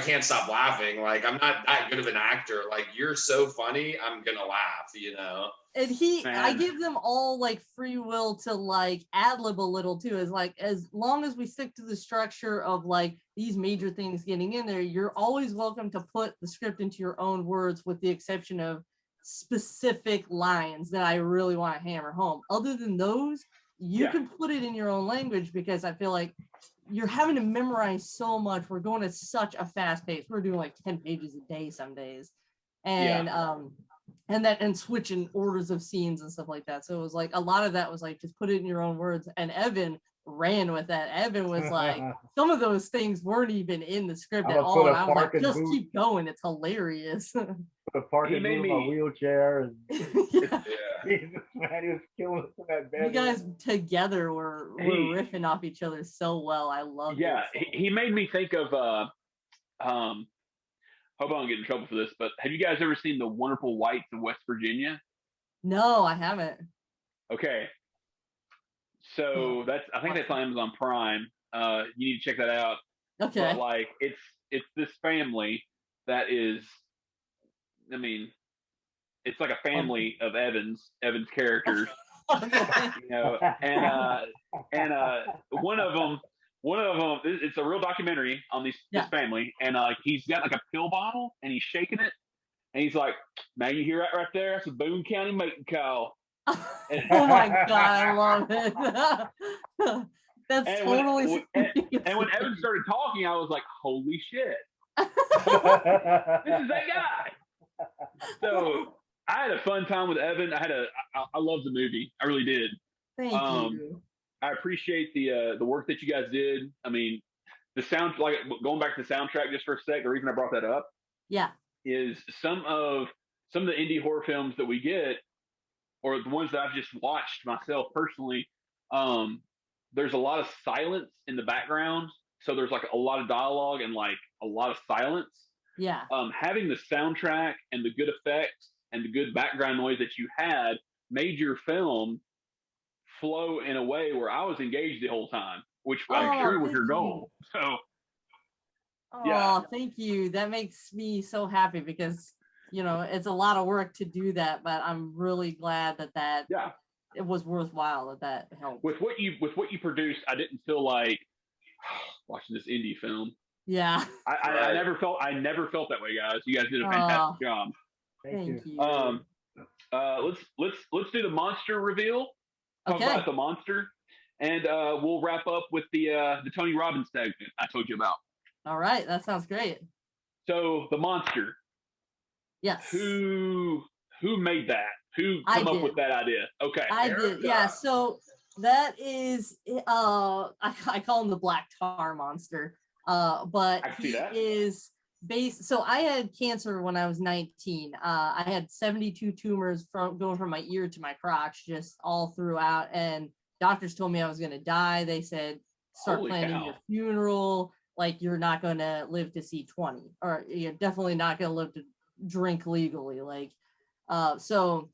can't stop laughing. Like I'm not that good of an actor. Like you're so funny, I'm gonna laugh, you know. And I give them all like free will to like ad lib a little too. Is like, as long as we stick to the structure of like these major things getting in there, you're always welcome to put the script into your own words, with the exception of specific lines that I really want to hammer home. Other than those, you can put it in your own language, because I feel like you're having to memorize so much. We're going at such a fast pace. We're doing like 10 pages a day some days. And and switching orders of scenes and stuff like that. So it was like a lot of that was like, just put it in your own words. And Evan ran with that. Evan was like, some of those things weren't even in the script at all. And I was like, just keep going. It's hilarious. Put a parking boot in my wheelchair. And Jesus, man, he was killing us in that bed. You guys together were riffing off each other so well. I love it. Yeah, he made me think of hope I don't get in trouble for this, but have you guys ever seen The Wonderful Whites of West Virginia? No, I haven't. Okay. So I think that's on Amazon Prime. You need to check that out. Okay. But like it's this family that is, I mean, it's like a family of Evan's characters. You know, and one of them, it's a real documentary on this family, and he's got like a pill bottle and he's shaking it, and he's like, "Man, you hear that right there? That's a Boone County mating call." Oh my god, I love it. That's and totally. And when Evan started talking, I was like, "Holy shit, this is that guy." So I had a fun time with Evan. I loved the movie. I really did. Thank you. I appreciate the work that you guys did. I mean, the sound, like going back to the soundtrack just for a sec, the reason I brought that up is some of the indie horror films that we get, or the ones that I've just watched myself personally, there's a lot of silence in the background. So there's like a lot of dialogue and like a lot of silence. Yeah. Having the soundtrack and the good effects and the good background noise that you had made your film flow in a way where I was engaged the whole time, which I'm sure was your goal. So, thank you. That makes me so happy, because it's a lot of work to do that, but I'm really glad that it was worthwhile, that helped. With what you produced, I didn't feel like watching this indie film. Yeah. I never felt that way, guys. You guys did a fantastic job. Thank you. Let's do the monster reveal. Talk about the monster, and we'll wrap up with the Tony Robbins segment I told you about. All right, that sounds great. So the monster. Yes. Who made that? Who came up with that idea? Okay. I did. Yeah. So that is I call him the Black Tar Monster. But he is based. So I had cancer when I was 19. I had 72 tumors going from my ear to my crotch, just all throughout. And doctors told me I was going to die. They said, start planning your funeral. Like, you're not going to live to see 20, or you're definitely not going to live to drink legally. Like, so,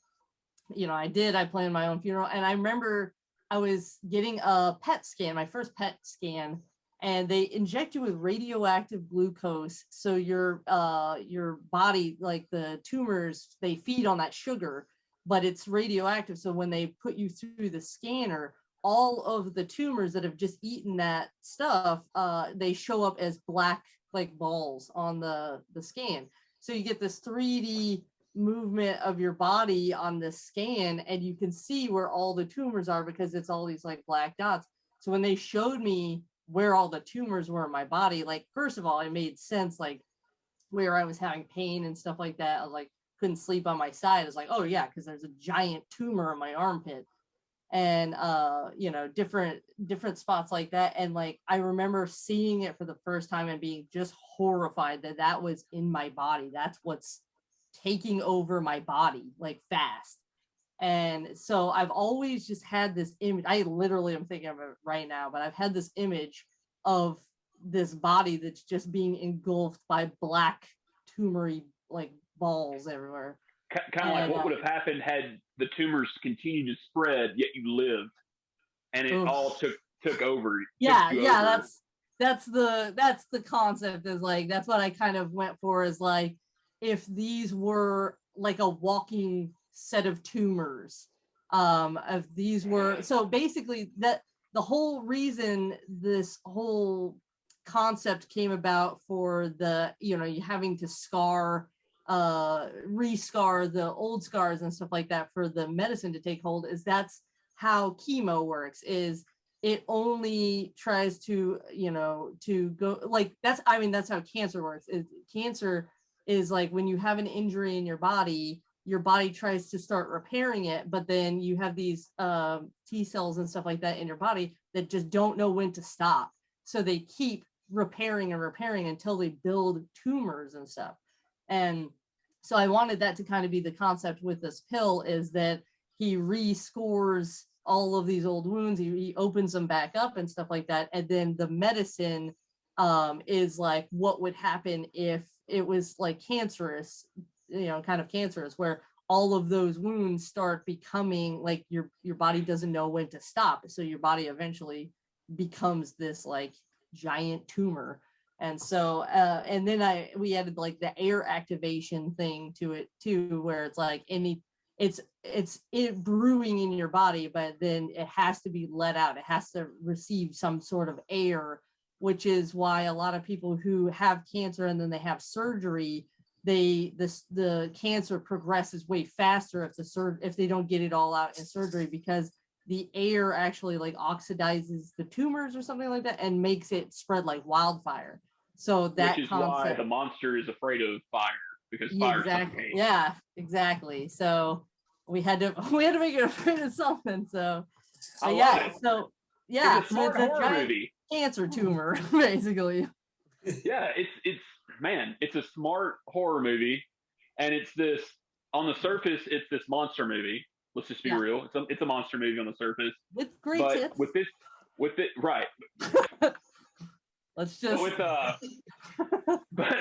I planned my own funeral. And I remember I was getting a PET scan, my first PET scan, and they inject you with radioactive glucose. So your body, like the tumors, they feed on that sugar, but it's radioactive. So when they put you through the scanner, all of the tumors that have just eaten that stuff, they show up as black, like balls on the scan. So you get this 3D movement of your body on the scan, and you can see where all the tumors are, because it's all these like black dots. So when they showed me where all the tumors were in my body, like, first of all, it made sense, like where I was having pain and stuff like that. I was like, couldn't sleep on my side. I was like, oh yeah, because there's a giant tumor in my armpit. And different spots like that. And like, I remember seeing it for the first time and being just horrified that was in my body. That's what's taking over my body, like, fast. And so I've always just had this image. I literally am thinking of it right now, but I've had this image of this body that's just being engulfed by black tumory, like, balls everywhere. Kind of like what would have happened had the tumors continued to spread, yet you lived, and it all took over. That's the concept. Is like, that's what I kind of went for, is like, if these were like a walking set of tumors. Of these were, so basically that the whole reason this whole concept came about for the, you know, you having to rescar the old scars and stuff like that for the medicine to take hold, is that's how chemo works, is it only tries to, you know, to go like that's, I mean, that's how cancer works. Cancer is like when you have an injury in your body tries to start repairing it, but then you have these T cells and stuff like that in your body that just don't know when to stop. So they keep repairing and repairing until they build tumors and stuff. And so I wanted that to kind of be the concept with this pill, is that he rescores all of these old wounds, he opens them back up and stuff like that. And then the medicine is like what would happen if it was like cancerous, you know, kind of cancerous, where all of those wounds start becoming like your body doesn't know when to stop. So your body eventually becomes this like giant tumor. And so and then we added like the air activation thing to it too, where it's like it's brewing in your body, but then it has to be let out. It has to receive some sort of air, which is why a lot of people who have cancer and then they have surgery, the cancer progresses way faster if they don't get it all out in surgery, because the air actually like oxidizes the tumors or something like that and makes it spread like wildfire. So that, which is why the monster is afraid of fire, because fire exactly. suffocates. Yeah, exactly. So we had to make it afraid of something. So yeah, so yeah, it's a smart horror movie. Cancer tumor, basically. Yeah, it's a smart horror movie, and it's this, on the surface, it's this monster movie. Let's just be real. It's a monster movie on the surface. With great tips. With it, right. Let's just but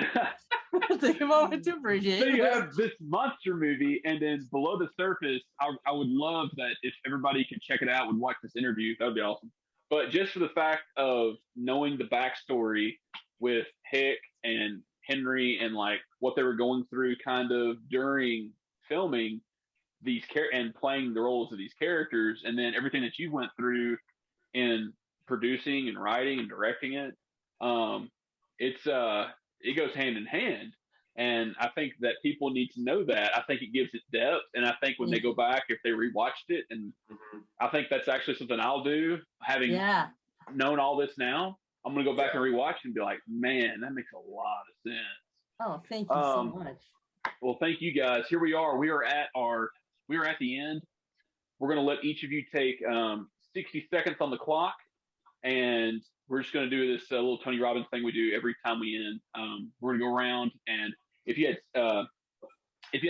take a moment to appreciate. So you have this monster movie, and then below the surface, I would love that if everybody could check it out, would watch this interview, that would be awesome. But just for the fact of knowing the backstory with Hick and Henry and like what they were going through kind of during filming these and playing the roles of these characters, and then everything that you went through in producing and writing and directing it, it goes hand in hand. And I think that people need to know that. I think it gives it depth. And I think when they go back, if they rewatched it, and I think that's actually something I'll do, having known all this now, I'm going to go back and rewatch and be like, man, that makes a lot of sense. Oh, thank you so much. Well, thank you guys. Here we are. We are at the end. We're going to let each of you take 60 seconds on the clock, and we're just going to do this little Tony Robbins thing we do every time we end. We're going to go around, and if you had a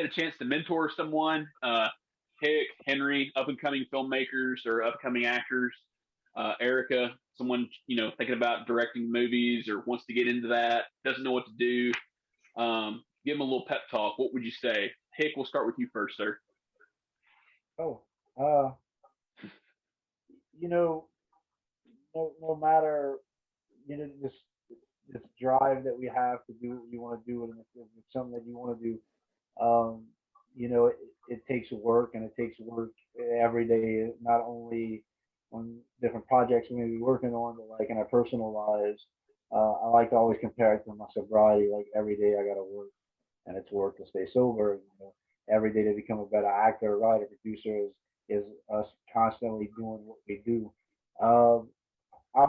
chance to mentor someone, Hick, Henry, up and coming filmmakers or upcoming actors, Erica, someone thinking about directing movies or wants to get into that, doesn't know what to do, give them a little pep talk. What would you say? Hick, we'll start with you first, sir. No matter this drive that we have to do what we want to do, and if it's something that you want to do, it takes work, and it takes work every day, not only on different projects we may be working on, but like in our personal lives. I like to always compare it to my sobriety. Like every day I got to work, and it's work to stay sober. Every day to become a better actor, writer, producer is us constantly doing what we do. I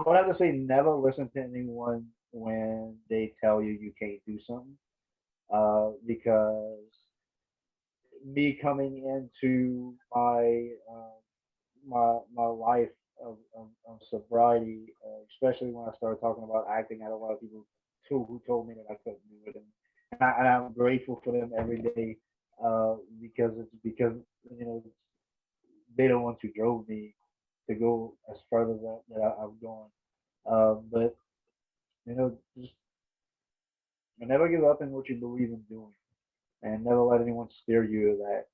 would have to say never listen to anyone when they tell you can't do something, because me coming into my life of sobriety, especially when I started talking about acting, I had a lot of people who told me that I couldn't do it, and I'm grateful for them every day, because they're the ones who drove me to go as further that I've gone. But just never give up in what you believe in doing, and never let anyone steer you to that.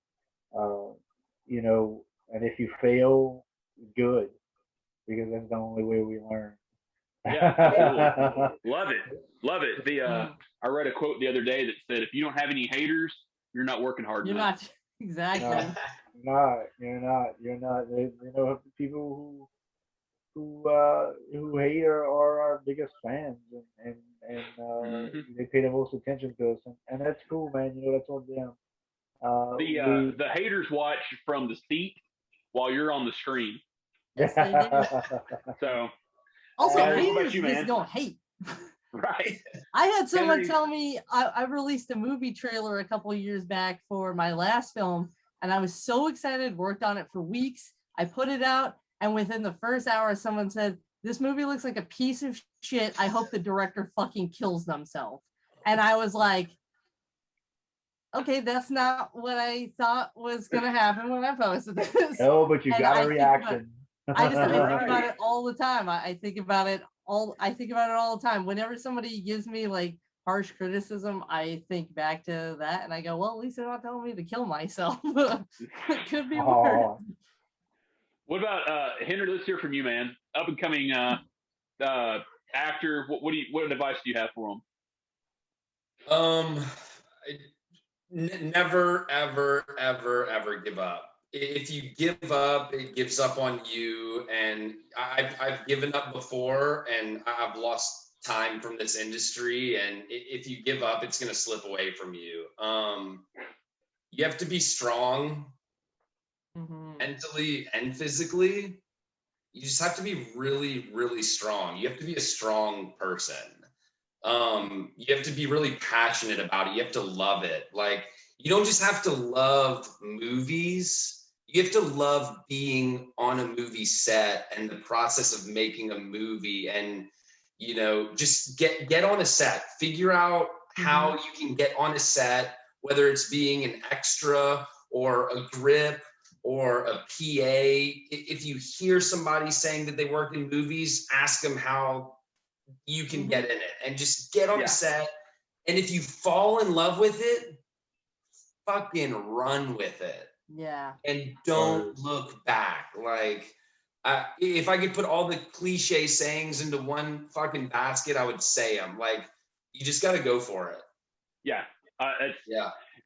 And if you fail, good, because that's the only way we learn. Yeah, absolutely. Love it. I read a quote the other day that said, "If you don't have any haters, you're not working hard enough." Exactly. You're not. People who hate are our biggest fans, they pay the most attention to us, and that's cool, man. That's on them. The haters watch from the seat while you're on the screen. Yes, they do. So also, Henry, what about haters you, just man? don't hate. Right. I had someone Henry. tell me I released a movie trailer a couple of years back for my last film, and I was so excited, worked on it for weeks. I put it out, and within the first hour, someone said, "This movie looks like a piece of shit. I hope the director fucking kills themselves." And I was like, okay, that's not what I thought was going to happen when I posted this. No, but you got a reaction. I think about it all the time. I think about it all the time. Whenever somebody gives me like harsh criticism, I think back to that and I go, well, at least they're not telling me to kill myself. It could be worse. What about Henry? Let's hear from you, man. Up and coming actor. What advice do you have for him? Never, ever, ever, ever give up. If you give up, it gives up on you. And I've given up before, and I've lost time from this industry. And if you give up, it's going to slip away from you. You have to be strong, mentally and physically. You just have to be really, really strong. You have to be a strong person. You have to be really passionate about it. You have to love it. Like, you don't just have to love movies. You have to love being on a movie set and the process of making a movie, and just get on a set. Figure out how you can get on a set, whether it's being an extra or a grip or a PA. If you hear somebody saying that they work in movies, ask them how you can get in it, and just get on a set. And if you fall in love with it, fucking run with it. Yeah. And don't look back. Like, if I could put all the cliche sayings into one fucking basket, I would say them. Like, you just got to go for it. Yeah.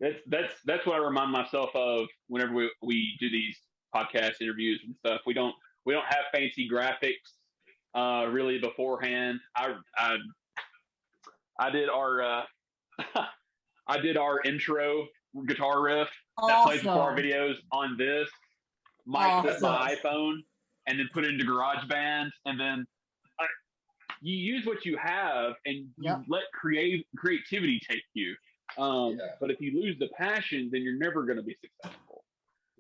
That's what I remind myself of whenever we do these podcast interviews and stuff. We don't have fancy graphics really beforehand. I did our I did our intro guitar riff that plays before our videos on this mic with my iPhone, and then put it into GarageBand, and then you use what you have and you let creativity take you. But if you lose the passion, then you're never going to be successful.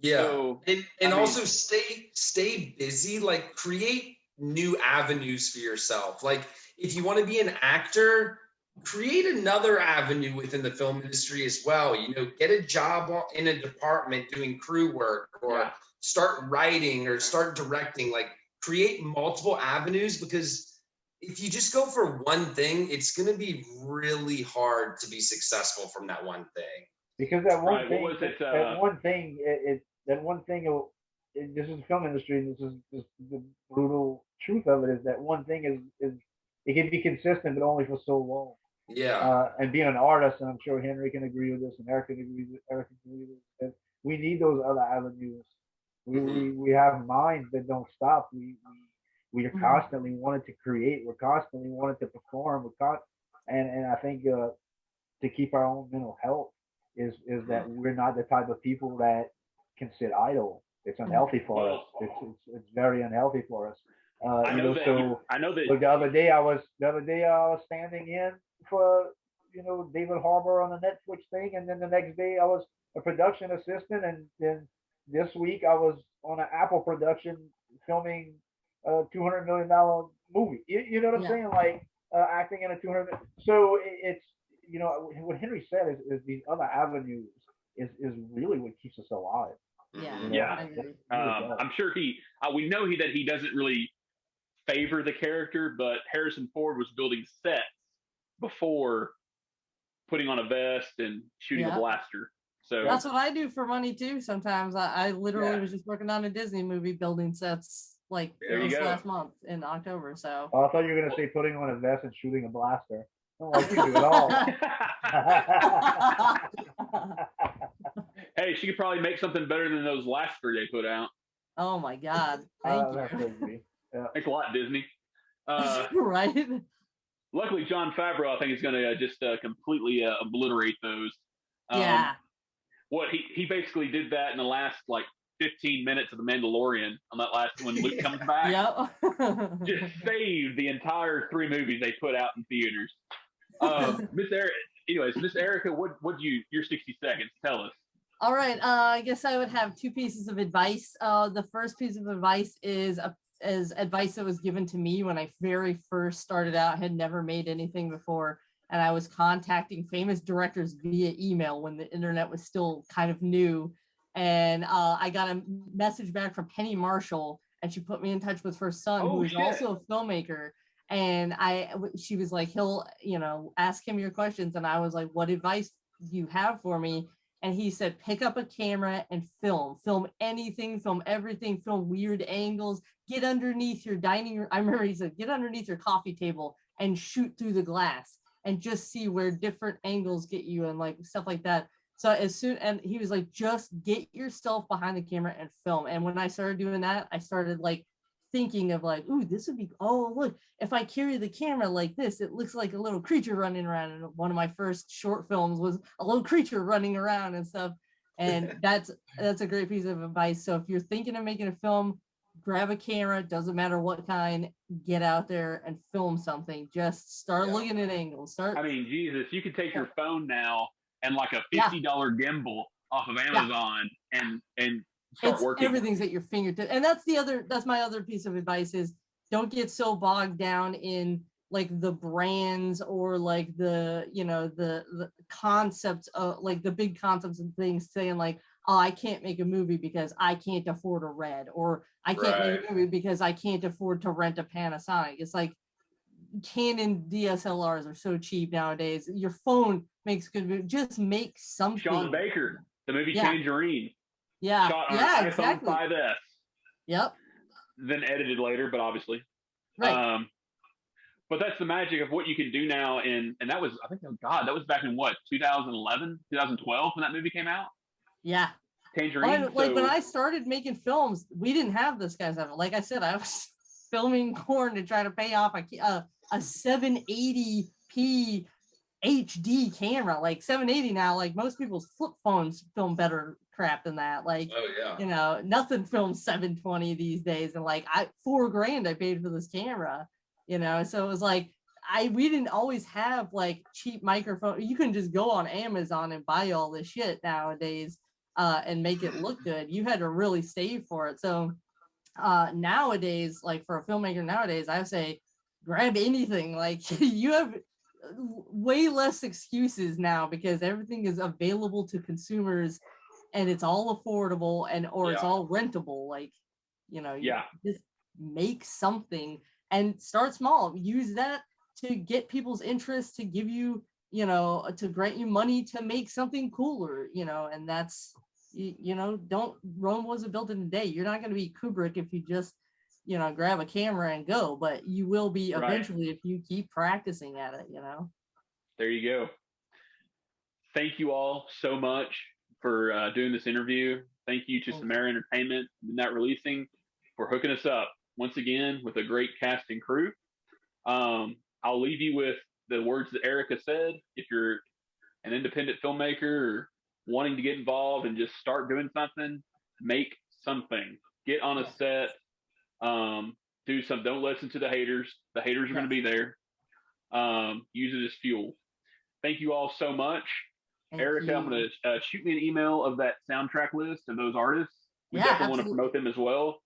Yeah. So, and also stay busy. Like, create new avenues for yourself. Like, if you want to be an actor, create another avenue within the film industry as well. Get a job in a department doing crew work, or start writing or start directing. Like, create multiple avenues, because if you just go for one thing, it's going to be really hard to be successful from that one thing. Because that one thing, this is the film industry, and this is the brutal truth of it, is that one thing is it can be consistent, but only for so long. Yeah. And being an artist, and I'm sure Henry can agree with this, and Eric can agree with this, we need those other avenues. We have minds that don't stop. We are constantly wanting to create. We're constantly wanting to perform. And I think to keep our own mental health is that we're not the type of people that can sit idle. It's unhealthy for us. It's very unhealthy for us. I know that. Look, the other day I was standing in for David Harbour on the Netflix thing, and then the next day I was a production assistant, and then this week I was on an Apple production filming a $200 million movie. You know what I'm saying? Like, acting in a $200 million. So it's what Henry said is these other avenues is really what keeps us alive. I'm sure we know that he doesn't really favor the character, but Harrison Ford was building sets before putting on a vest and shooting a blaster. So that's what I do for money too. Sometimes I literally was just working on a Disney movie, building sets like this last month in October. So I thought you were gonna say putting on a vest and shooting a blaster. I'm like, you do it all. Hey, Hey, she could probably make something better than those last three they put out. Oh my God. Thank That you. could be. Yeah. Thanks a lot, Disney. Right? Luckily, Jon Favreau, I think, is going to just completely obliterate those. Yeah. What he basically did that in the last like 15 minutes of The Mandalorian on that last when Luke comes back. Yep. Just saved the entire 3 movies they put out in theaters. Miss Erica, what your 60 seconds? Tell us. All right. I guess I would have 2 pieces of advice. The first piece of advice is advice that was given to me when I very first started out. I had never made anything before, and I was contacting famous directors via email when the internet was still kind of new. And I got a message back from Penny Marshall, and she put me in touch with her son, who is also a filmmaker. And she was like, he'll, ask him your questions. And I was like, what advice do you have for me? And he said, pick up a camera and film anything, film everything, film weird angles, get underneath your dining room. I remember he said, get underneath your coffee table and shoot through the glass and just see where different angles get you and like stuff like that. So and he was like, just get yourself behind the camera and film. And when I started doing that, I started like thinking of like, ooh, this would be, oh, look, if I carry the camera like this, it looks like a little creature running around. And one of my first short films was a little creature running around and stuff. And that's a great piece of advice. So if you're thinking of making a film, grab a camera, doesn't matter what kind, get out there and film something. Just start looking at angles. I mean, Jesus, you can take your phone now and like a $50 gimbal off of Amazon and start working. Everything's at your fingertips. And that's my other piece of advice is don't get so bogged down in like the brands or like the concepts of like the big concepts and things saying like, oh, I can't make a movie because I can't afford a Red, or I can't make a movie because I can't afford to rent a Panasonic. It's like Canon DSLRs are so cheap nowadays. Your phone makes good movies. Just make something. Sean Baker, the movie Tangerine. Yeah. Shot on an exactly. iPhone 5S. Yep. Then edited later, but obviously. Right. But that's the magic of what you can do now. And that was, I think, that was back in what, 2011, 2012 when that movie came out? Yeah. Tangerine. Like when I started making films, we didn't have this guy's ever. Like I said, I was filming corn to try to pay off a 780p HD camera. Like 780 now, like most people's flip phones film better crap than that. Like, nothing films 720 these days. And like $4,000 I paid for this camera, so it was like, we didn't always have like cheap microphone. You can just go on Amazon and buy all this shit nowadays and make it look good. You had to really save for it. So nowadays, like for a filmmaker nowadays, I would say grab anything. Like you have way less excuses now because everything is available to consumers and it's all affordable or it's all rentable. Like, just make something and start small. Use that to get people's interest, to give you, to grant you money to make something cooler, and that's, Rome wasn't built in a day. You're not going to be Kubrick if you just, grab a camera and go, but you will be eventually if you keep practicing at it, There you go. Thank you all so much for doing this interview. Thank you to Samara Entertainment, Midnight Releasing, for hooking us up once again with a great cast and crew. I'll leave you with the words that Erica said. If you're an independent filmmaker or wanting to get involved and just start doing something, make something. Get on a set. Do something. Don't listen to the haters. The haters are going to be there. Use it as fuel. Thank you all so much. Erica, I'm going to shoot me an email of that soundtrack list of those artists. We definitely want to promote them as well.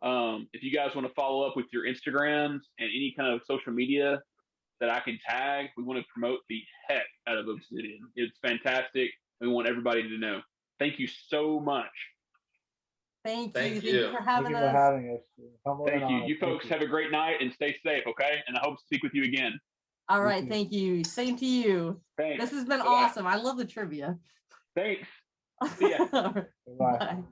If you guys want to follow up with your Instagrams and any kind of social media that I can tag, we want to promote the heck out of Obsidian. It's fantastic. We want everybody to know. Thank you so much. Thank you for having us. Thank you. You folks have a great night and stay safe, okay? And I hope to speak with you again. All right. Thank you. Same to you. Thanks. This has been awesome. I love the trivia. Thanks. See ya. Bye.